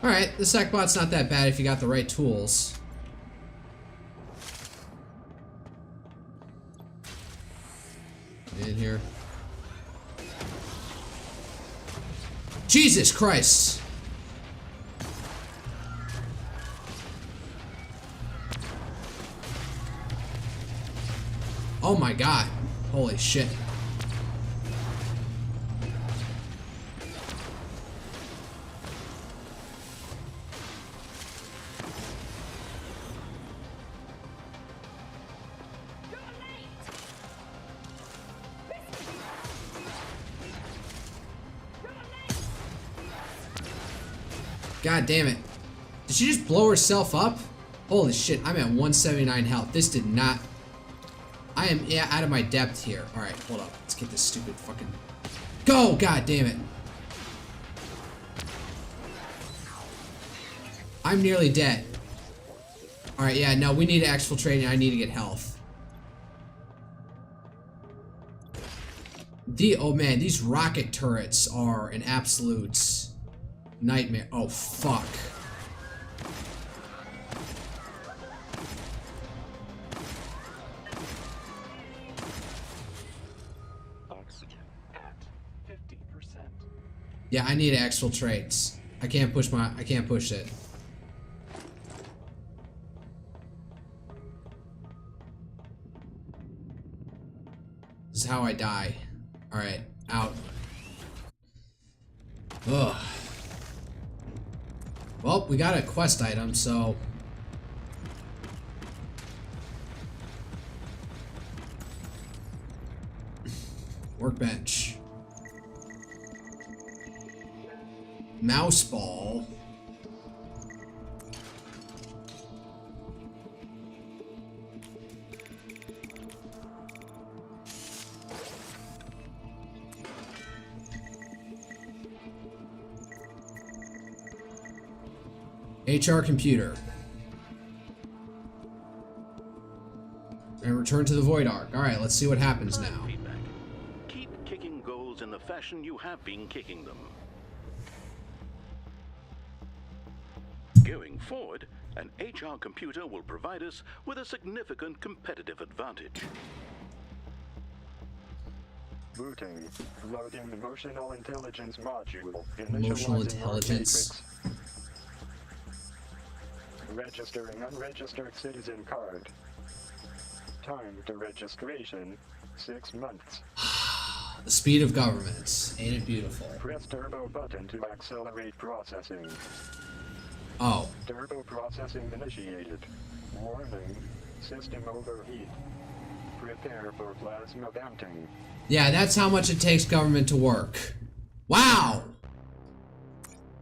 Alright, the SecBot's not that bad if you got the right tools. In here. Jesus Christ! Oh my god. Holy shit. God damn it. Did she just blow herself up? Holy shit, I'm at 179 health. This did not... I am out of my depth here. Alright, hold up. Let's get this stupid fucking... Go! God damn it. I'm nearly dead. Alright, yeah, no, we need to exfiltrate and I need to get health. Oh man, these rocket turrets are an absolute... nightmare. Oh, fuck. Oxygen at 50%. Yeah, I need to exfiltrate. I can't push it. This is how I die. Alright, out. Ugh. Well, we got a quest item, so... Workbench. Mouse ball. HR computer. And return to the Void Ark. Alright, let's see what happens now. Feedback. Keep kicking goals in the fashion you have been kicking them. Going forward, an HR computer will provide us with a significant competitive advantage. Booting. Loading emotional intelligence module. Emotional Initializing intelligence. matrix. Registering unregistered citizen card. Time to registration, 6 months. The speed of government. Ain't it beautiful? Press turbo button to accelerate processing. Oh. Turbo processing initiated. Warning, system overheat. Prepare for plasma venting. Yeah, that's how much it takes government to work. Wow!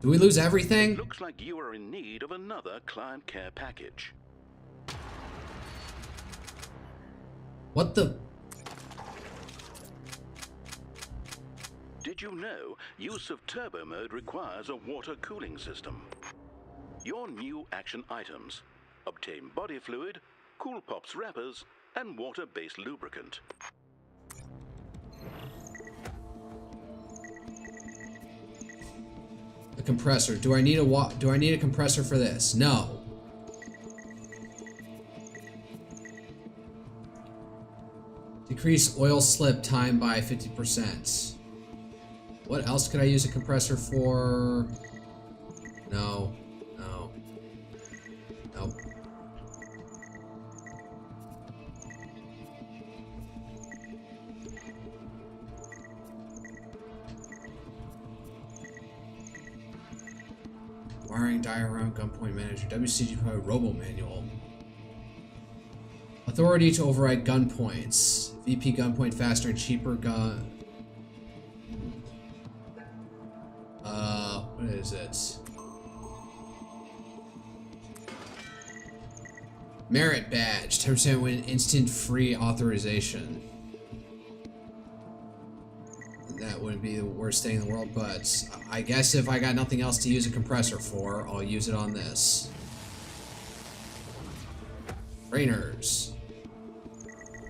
Do we lose everything? Looks like you are in need of another client care package. What the? Did you know use of turbo mode requires a water cooling system? Your new action items. Obtain body fluid, Cool Pops wrappers, and water-based lubricant. A compressor. Do I need a compressor for this? No. Decrease oil slip time by 50%. What else could I use a compressor for? No. No. Nope. Wiring diagram, gunpoint manager, WCG robo manual. Authority to override gunpoints. VP gunpoint faster and cheaper gun. What is it? Merit badge. 10% win instant free authorization. That wouldn't be the worst thing in the world, but I guess if I got nothing else to use a compressor for, I'll use it on this. Trainers.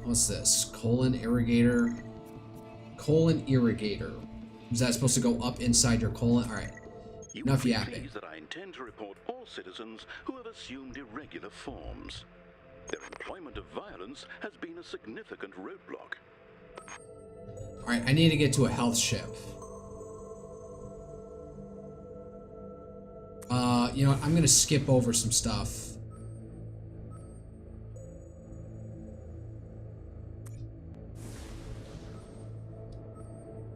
What's this? Colon irrigator. Colon irrigator. Is that supposed to go up inside your colon? Alright. Enough yapping. That I intend to report all citizens who have assumed irregular forms. Their employment of violence has been a significant roadblock. Alright, I need to get to a health ship. You know what? I'm gonna skip over some stuff.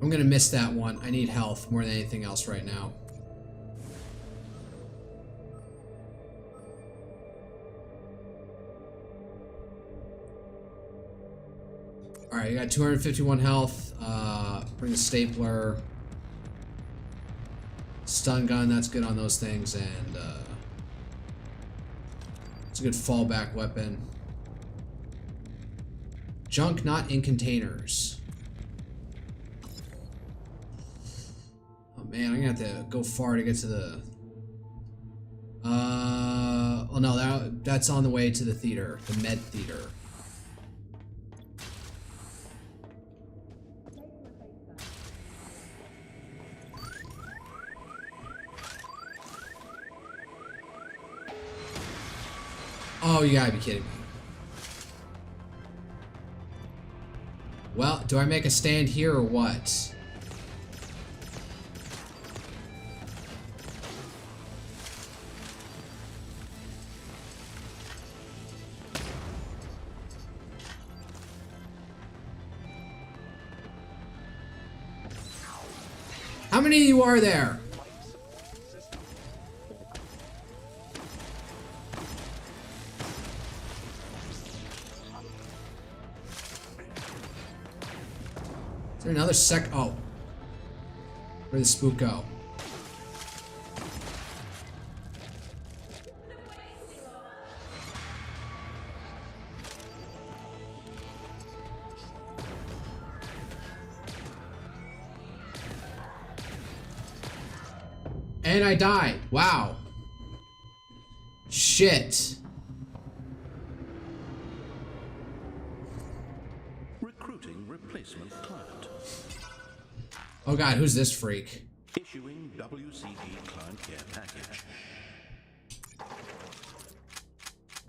I'm gonna miss that one. I need health more than anything else right now. Alright, you got 251 health. Bring a stapler. Stun gun, that's good on those things, and it's a good fallback weapon. Junk not in containers. Oh man, I'm gonna have to go far to get to the... well no, that's on the way to the theater, the med theater. Oh, you gotta be kidding me. Well, do I make a stand here or what? How many of you are there? Is there another oh. Where'd the spook go? And I died. Wow. Shit. Recruiting replacement client. Oh god, who's this freak? Issuing WCG client care package.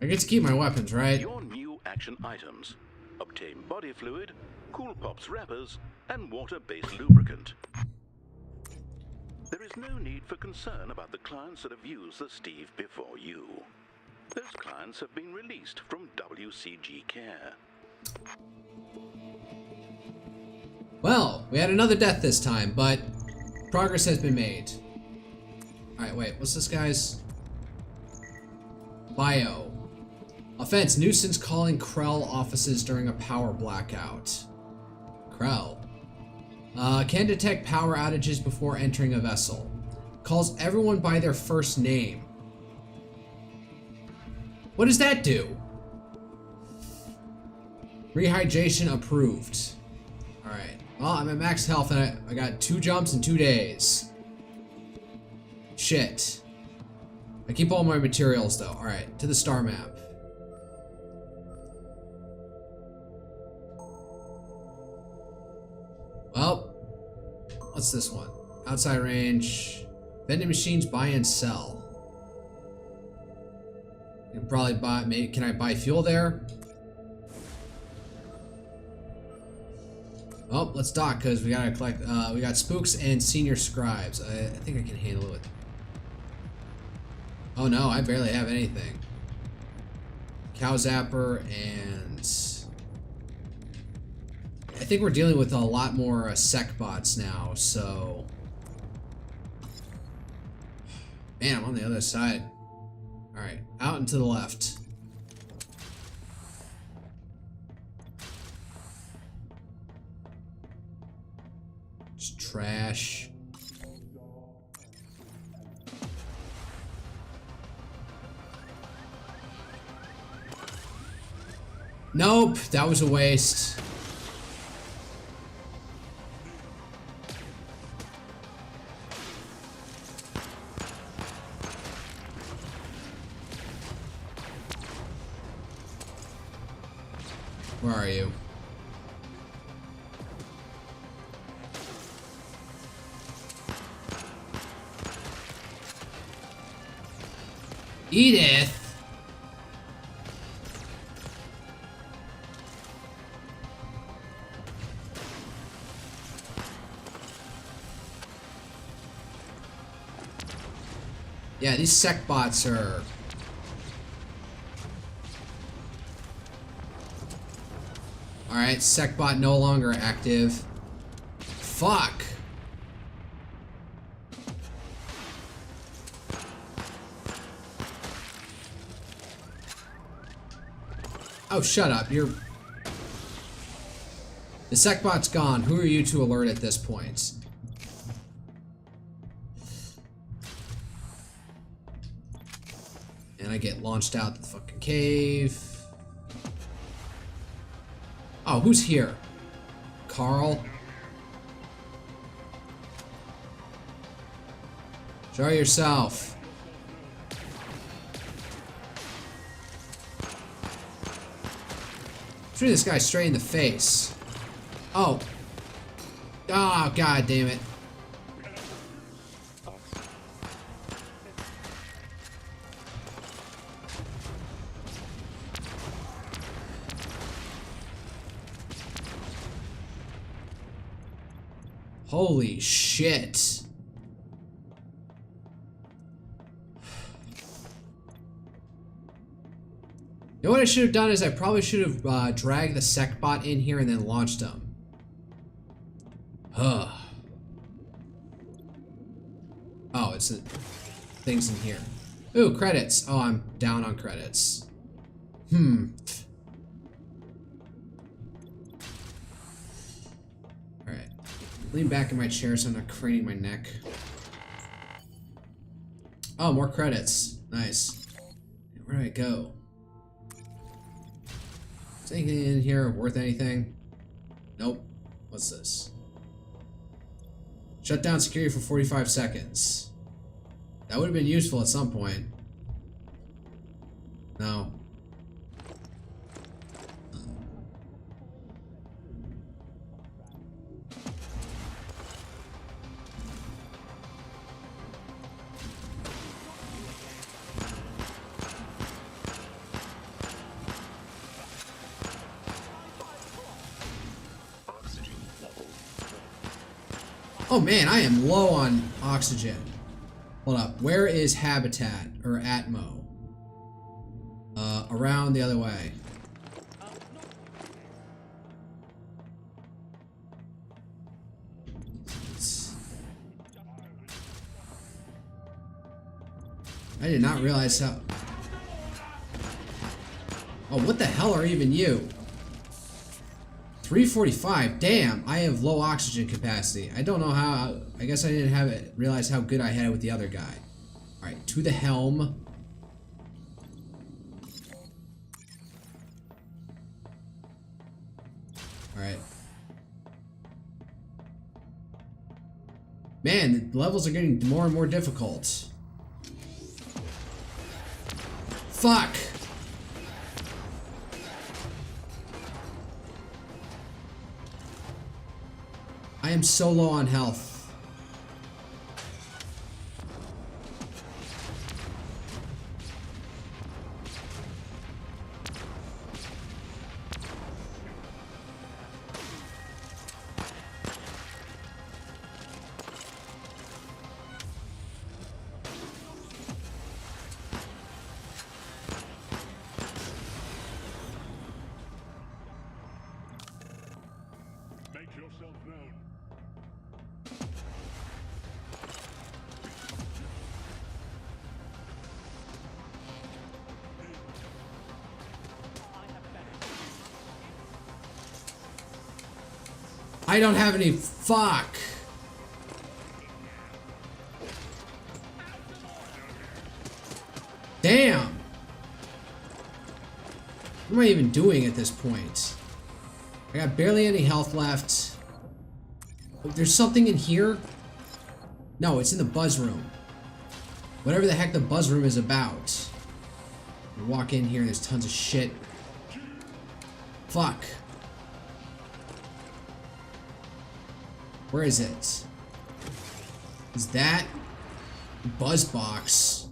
I get to keep my weapons, right? Your new action items. Obtain body fluid, Cool Pops wrappers, and water-based lubricant. There is no need for concern about the clients that have used the Steve before you. Those clients have been released from WCG Care. Well, we had another death this time, but progress has been made. Alright, wait, what's this guy's? Bio. Offense, nuisance calling Krell offices during a power blackout. Krell. Can detect power outages before entering a vessel. Calls everyone by their first name. What does that do? Rehydration approved. Alright. Well, I'm at max health and I got 2 jumps in 2 days. Shit. I keep all my materials though. Alright, to the star map. Well, what's this one? Outside range. Vending machines buy and sell. You can probably buy, maybe, can I buy fuel there? Oh, let's dock because we gotta collect, we got spooks and senior scribes. I think I can handle it. Oh no, I barely have anything. Cow zapper and... I think we're dealing with a lot more sec bots now, so... Man, I'm on the other side. Alright, out and to the left. Just trash. Nope, that was a waste. Where are you? Edith! Yeah, these sec bots are... Alright, SecBot no longer active. Fuck! Oh, shut up. You're... The SecBot's gone. Who are you to alert at this point? And I get launched out the fucking cave. Oh, who's here? Carl? Show yourself. Shoot this guy straight in the face. Oh. Oh, god damn it. Holy shit. You know what I should have done is I probably should have dragged the SecBot in here and then launched him. Huh. Oh, it's things in here. Ooh, credits. Oh, I'm down on credits. Alright. Lean back in my chair so I'm not craning my neck. Oh, more credits. Nice. Where do I go? Is anything in here worth anything? Nope. What's this? Shut down security for 45 seconds. That would have been useful at some point. No. Oh man, I am low on oxygen. Hold up, where is Habitat, or Atmo? Around the other way. I did not realize how... Oh, what the hell are even you? 345. Damn, I have low oxygen capacity. I don't know how. I guess I didn't realize how good I had it with the other guy. All right, to the helm. All right. Man, the levels are getting more and more difficult. Fuck. I am so low on health. Make yourself known. I don't have any. Fuck. Damn. What am I even doing at this point? I got barely any health left. Oh, there's something in here? No, it's in the buzz room. Whatever the heck the buzz room is about. I walk in here and there's tons of shit. Fuck. Where is it? Is that buzz box?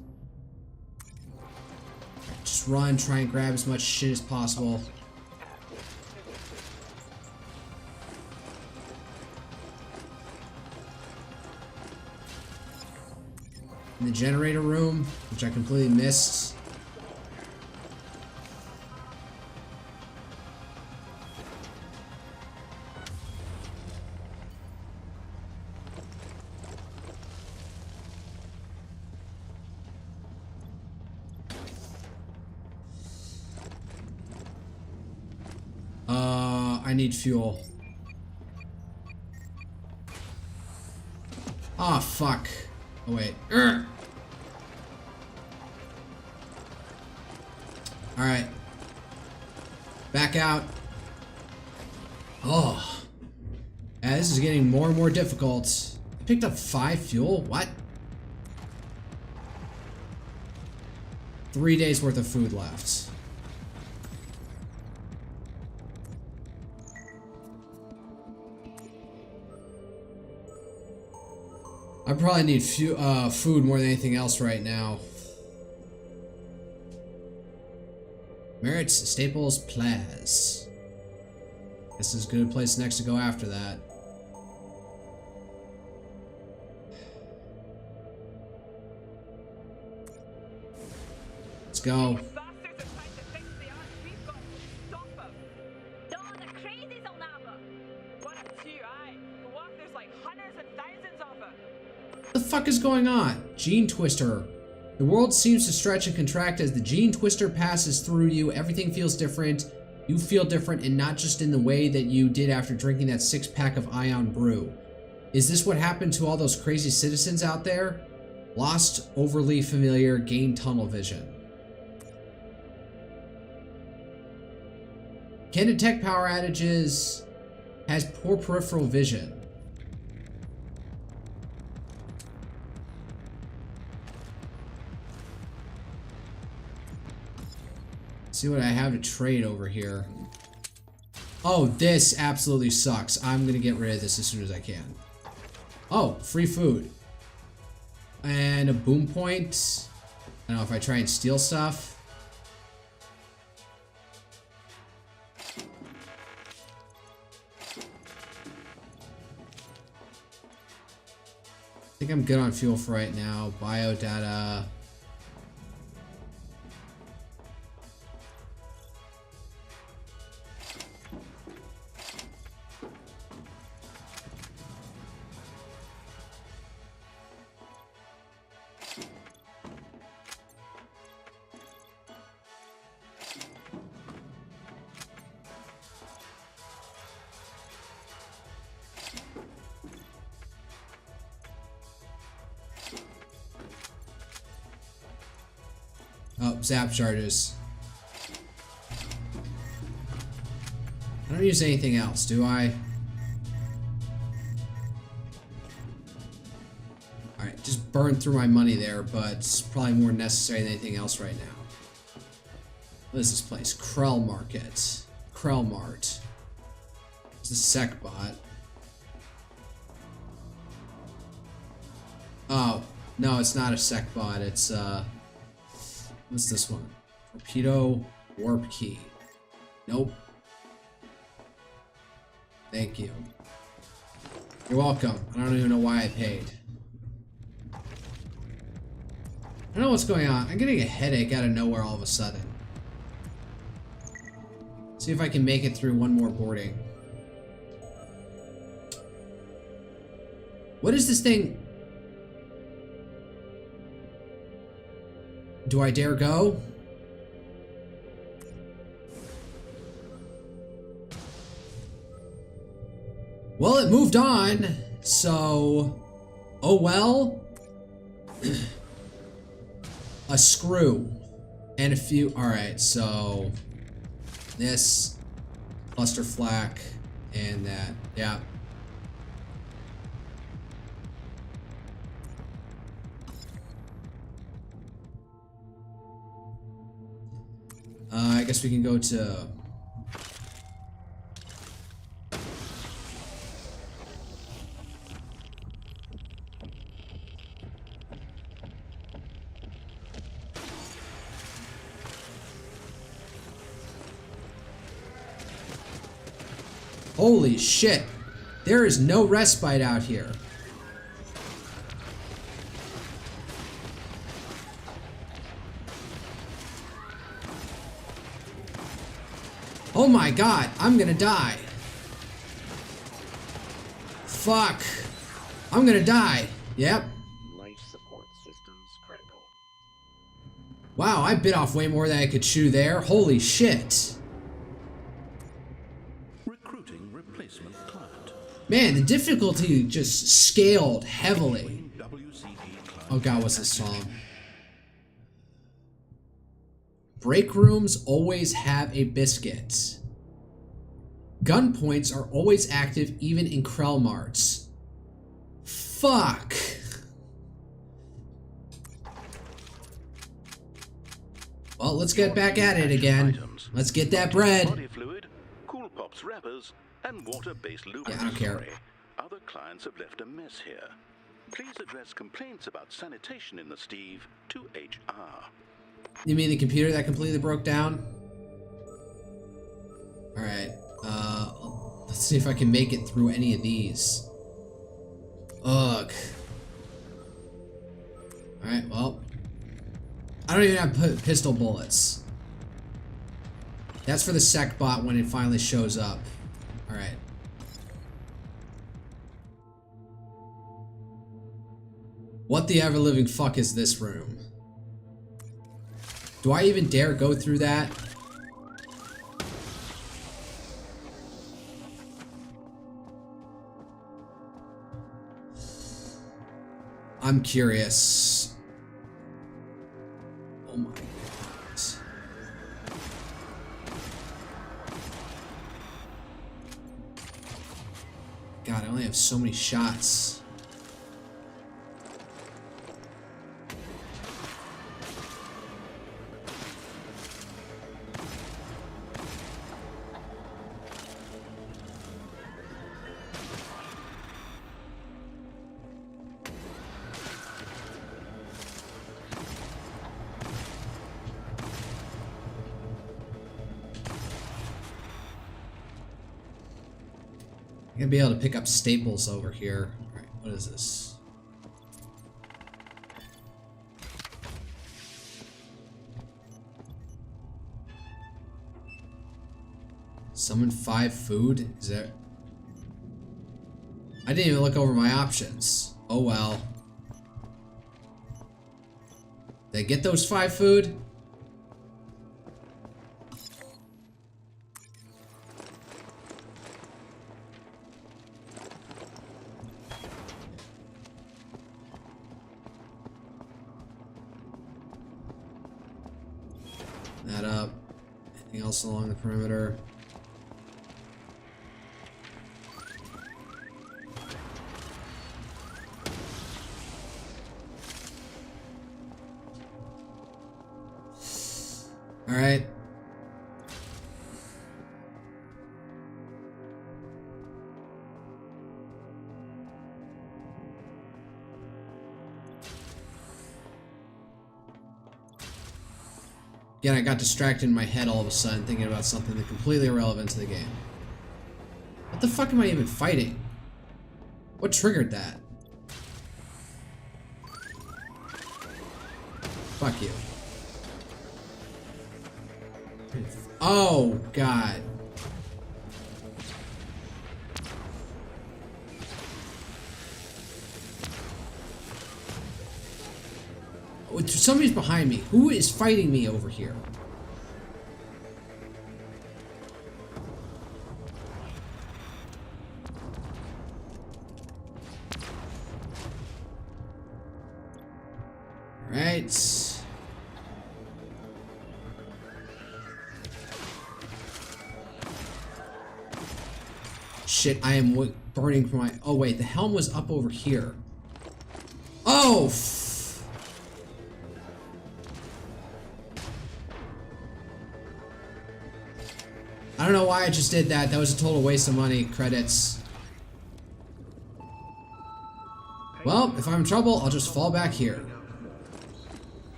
Just run, try and grab as much shit as possible. In the generator room, which I completely missed. I need fuel. Ah, fuck. Oh, wait. Alright. Back out. Oh. Yeah, this is getting more and more difficult. I picked up 5 fuel? What? 3 days worth of food left. I probably need food more than anything else right now. Merritt's, Staples, Plaz. Guess this is a good place next to go after that. Let's go. What the fuck is going on? Gene Twister. The world seems to stretch and contract as the Gene Twister passes through you. Everything feels different. You feel different, and not just in the way that you did after drinking that 6-pack of Ion Brew. Is this what happened to all those crazy citizens out there? Lost, overly familiar, gain tunnel vision. Can detect power outages. Has poor peripheral vision. See what I have to trade over here. Oh, this absolutely sucks. I'm gonna get rid of this as soon as I can. Oh, free food. And a boom point. I don't know if I try and steal stuff. I think I'm good on fuel for right now. Biodata. zap charges. I don't use anything else, do I? Alright, just burn through my money there, but it's probably more necessary than anything else right now. What is this place? Krell Market. Krell Mart. It's the sec bot. Oh, no, it's not a sec bot. It's, what's this one? Torpedo warp key. Nope. Thank you. You're welcome. I don't even know why I paid. I don't know what's going on. I'm getting a headache out of nowhere all of a sudden. See if I can make it through one more boarding. What is this thing? Do I dare go? Well, it moved on, so... Oh well. A screw. And a few... Alright, so... This. Cluster flak. And that. Yeah. I guess we can go to... Holy shit! There is no respite out here. Oh my god, I'm gonna die. Fuck. I'm gonna die. Yep. Life support systems critical. Wow, I bit off way more than I could chew there. Holy shit. Recruiting replacement client. Man, the difficulty just scaled heavily. Oh god, what's this song? Break rooms always have a biscuit. Gunpoints are always active even in Krell Marts. Fuck. Well, let's get back at it again. Let's get that bread. Body fluid, cool pops wrappers, and water-based lubricants. Yeah, I don't care. Other clients have left a mess here. Please address complaints about sanitation in the Steve to HR. You mean the computer that completely broke down? Alright, let's see if I can make it through any of these. Ugh. Alright, well. I don't even have pistol bullets. That's for the sec bot when it finally shows up. Alright. What the ever-living fuck is this room? Do I even dare go through that? I'm curious. Oh my god. God, I only have so many shots. I'm gonna be able to pick up staples over here. Alright, what is this? Summon 5 food? Is there... I didn't even look over my options. Oh well. Did I get those 5 food? That up. Anything else along the perimeter? All right. Again, I got distracted in my head all of a sudden thinking about something that's completely irrelevant to the game. What the fuck am I even fighting? What triggered that? Fuck you. Oh, God. Somebody's behind me. Who is fighting me over here? All right. Shit, I am burning for my... Oh, wait, the helm was up over here. Oh, I don't know why I just did that. That was a total waste of money. Credits. Well, if I'm in trouble, I'll just fall back here.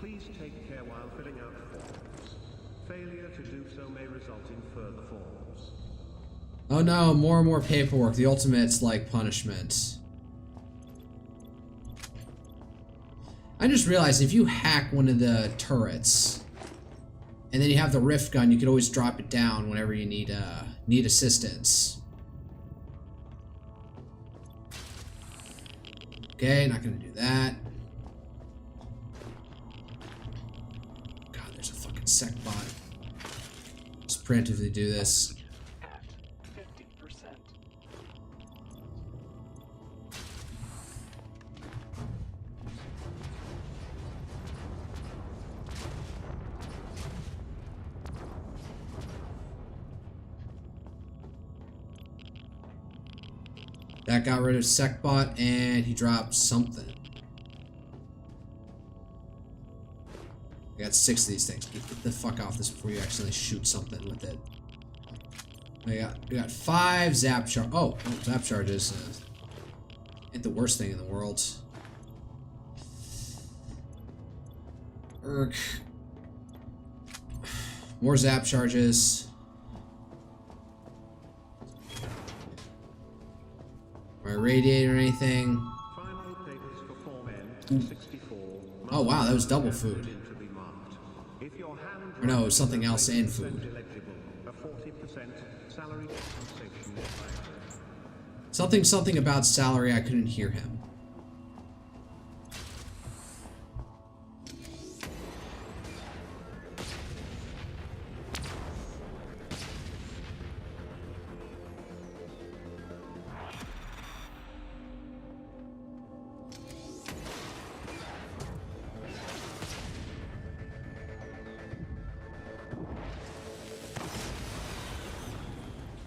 Please take care while filling out forms. Failure to do so may result in further forms. Oh no, more and more paperwork. The ultimate's like punishment. I just realized if you hack one of the turrets, and then you have the rift gun, you could always drop it down whenever you need assistance. Okay, not gonna do that. God, there's a fucking sec bot. Let's preemptively do this. At 50%. That got rid of SecBot, and he dropped something. I got 6 of these things. Get the fuck off this before you accidentally shoot something with it. We got 5 zap charge. Oh, zap charges. Ain't the worst thing in the world. Urgh. More zap charges. My radiator or anything. Final papers for Form N 64. Oh wow, that was double food. If your hand Or no, it was something else and food. a 40% salary compensation is Something about salary, I couldn't hear him.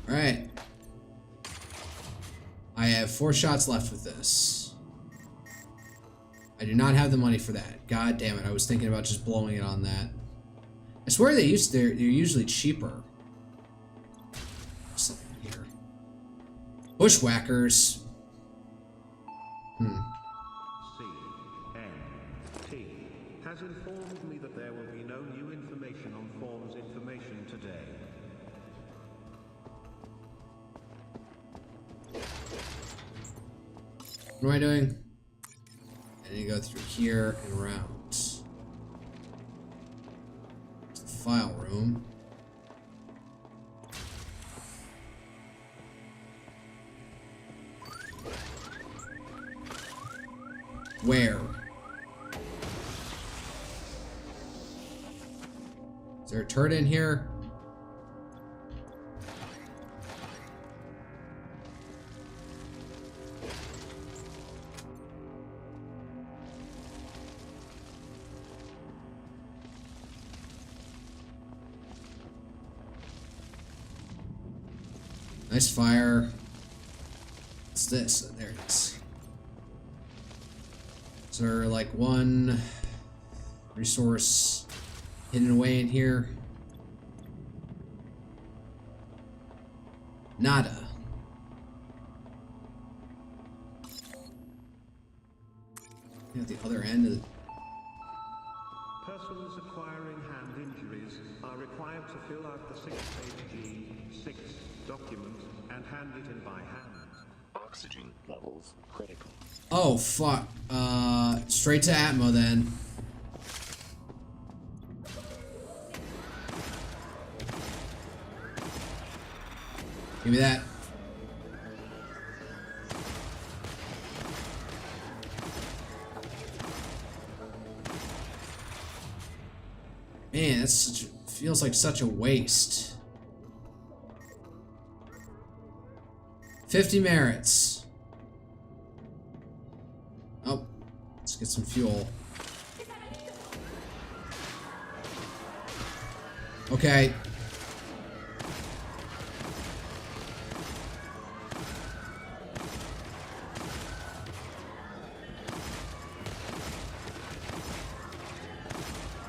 Alright. I have 4 shots left with this. I do not have the money for that. God damn it, I was thinking about just blowing it on that. I swear they're usually cheaper. Something here. Bushwhackers. CNT has informed me that there will be no new information on Form's information today. What am I doing? I need to go through here and around. It's the file room. Where? Is there a turret in here? Nice fire. What's this? There it is. Is there like one resource hidden away in here? Nada. At the other end of the... Persons acquiring hand injuries are required to fill out the 6-page G6 document and hand it in by hand. Oxygen levels critical. Oh, fuck. Straight to Atmo then. Give me that. Man, that's such a, feels like such a waste. 50 merits. Oh, let's get some fuel. Okay.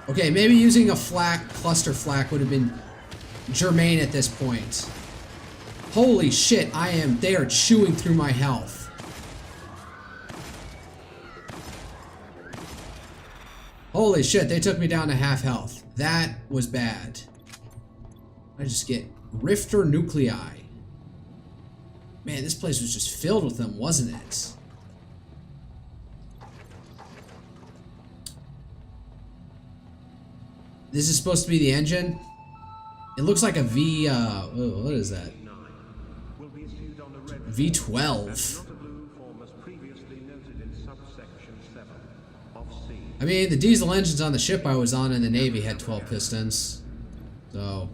Okay, maybe using a flak, cluster flak would have been germane at this point. Holy shit, they are chewing through my health. Holy shit, they took me down to half health. That was bad. I just get Rifter Nuclei. Man, this place was just filled with them, wasn't it? This is supposed to be the engine? It looks like a V, what is that? V12. I mean, the diesel engines on the ship I was on in the Navy had 12 pistons. So...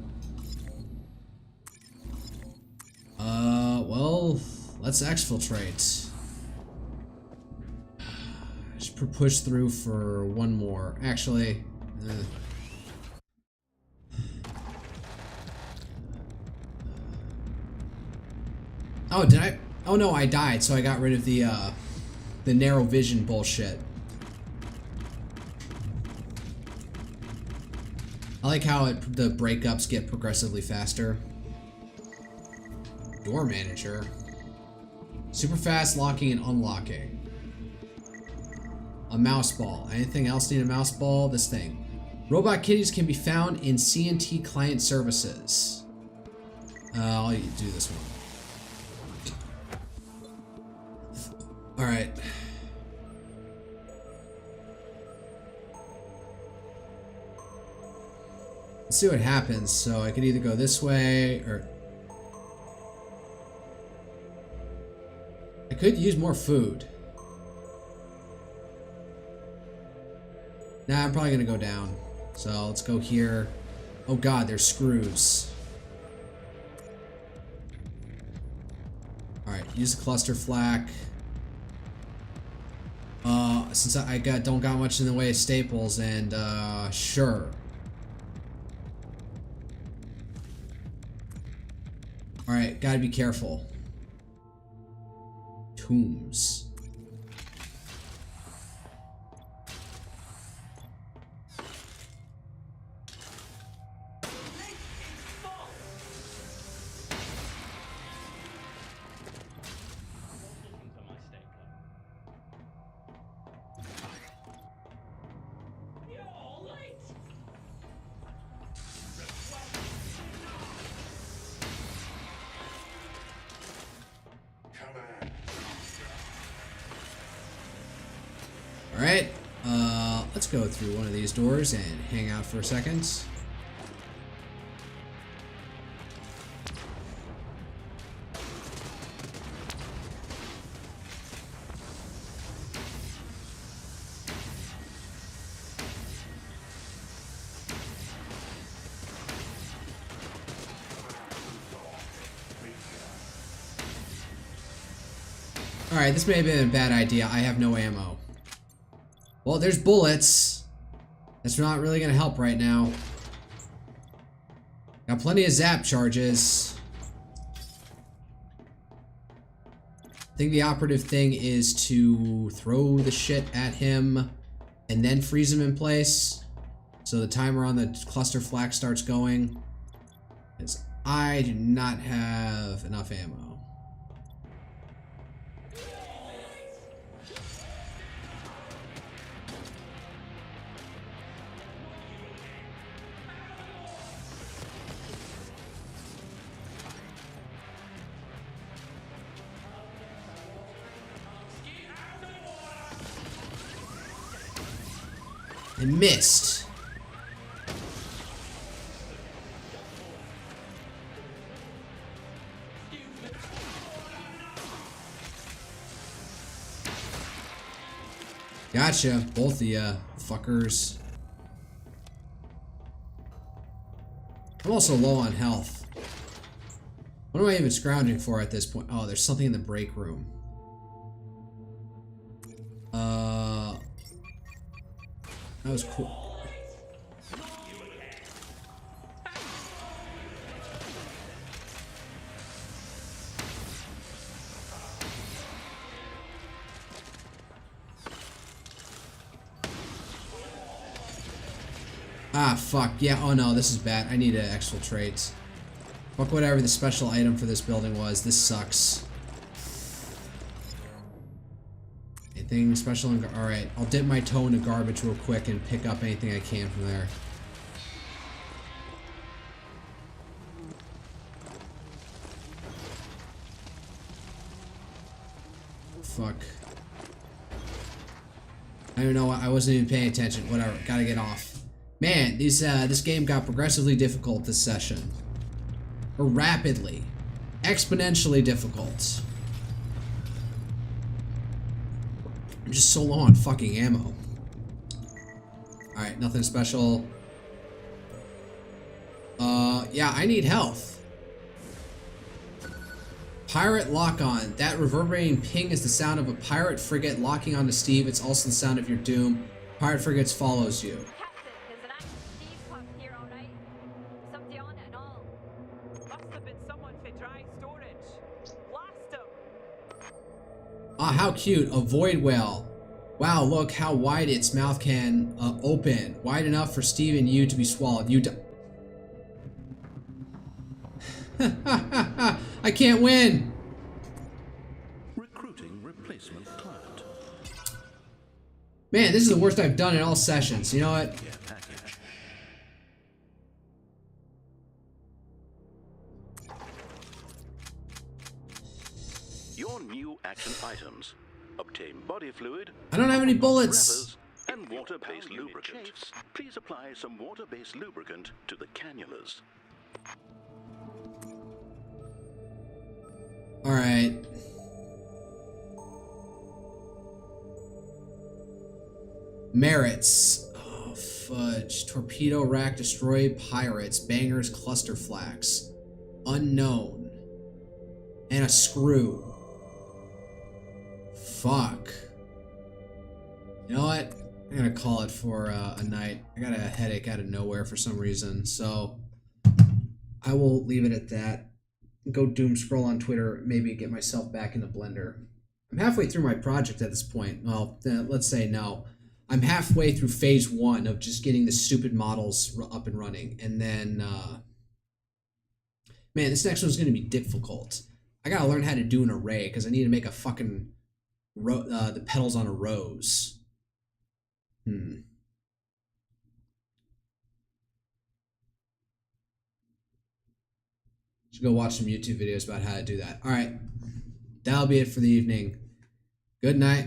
well, let's exfiltrate. Just push through for one more. Actually... Oh, did I? Oh no, I died, so I got rid of the narrow vision bullshit. I like how the breakups get progressively faster. Door manager. Super fast locking and unlocking. A mouse ball. Anything else need a mouse ball? This thing. Robot kitties can be found in CNT client services. I'll do this one. Alright. Let's see what happens. So I could either go this way or... I could use more food. Nah, I'm probably gonna go down. So let's go here. Oh god, there's screws. Alright, use the cluster flak. Since I don't got much in the way of staples, and sure. Alright, gotta be careful. Tombs. Alright, let's go through one of these doors and hang out for a second. Alright, this may have been a bad idea. I have no ammo. Well, there's bullets. That's not really gonna help right now. Got plenty of zap charges. I think the operative thing is to throw the shit at him and then freeze him in place. So the timer on the cluster flak starts going. Because I do not have enough ammo. I missed. Gotcha, both of ya fuckers. I'm also low on health. What am I even scrounging for at this point? Oh, there's something in the break room. That was cool. Ah, fuck. Yeah, oh no, this is bad. I need to exfiltrate. Fuck whatever the special item for this building was. This sucks. Anything special? Alright, I'll dip my toe in the garbage real quick and pick up anything I can from there. Fuck. I don't know. I wasn't even paying attention. Whatever. Gotta get off. Man, this game got progressively difficult this session. Or rapidly. Exponentially difficult. I'm just so low on fucking ammo. Alright, nothing special. Yeah, I need health. Pirate lock-on. That reverberating ping is the sound of a pirate frigate locking onto Steve. It's also the sound of your doom. Pirate frigates follows you. Captain, there's an active Steve pump here, all right? Somebody on it and all. Must have been someone for dry storage. Blast him! Ah, how cute. A void whale. Wow, look how wide its mouth can open. Wide enough for Steve and you to be swallowed. You I can't win. Recruiting replacement client. Man, this is the worst I've done in all sessions. You know what? Your new action items. Obtain body fluid. I don't have any bullets. And water-based lubricant. Please apply some water-based lubricant to the cannulas. Alright. Merits. Oh, fudge. Torpedo rack, destroy pirates, bangers, cluster flaks. Unknown. And a screw. Fuck. You know what? I'm gonna call it for a night. I got a headache out of nowhere for some reason, so I will leave it at that. Go doom scroll on Twitter, maybe get myself back into Blender. I'm halfway through my project at this point. Well, let's say no. I'm halfway through phase 1 of just getting the stupid models up and running. And then, man, this next one's going to be difficult. I got to learn how to do an array because I need to make a fucking, the petals on a rose. Should go watch some YouTube videos about how to do that. All right, that'll be it for the evening. Good night.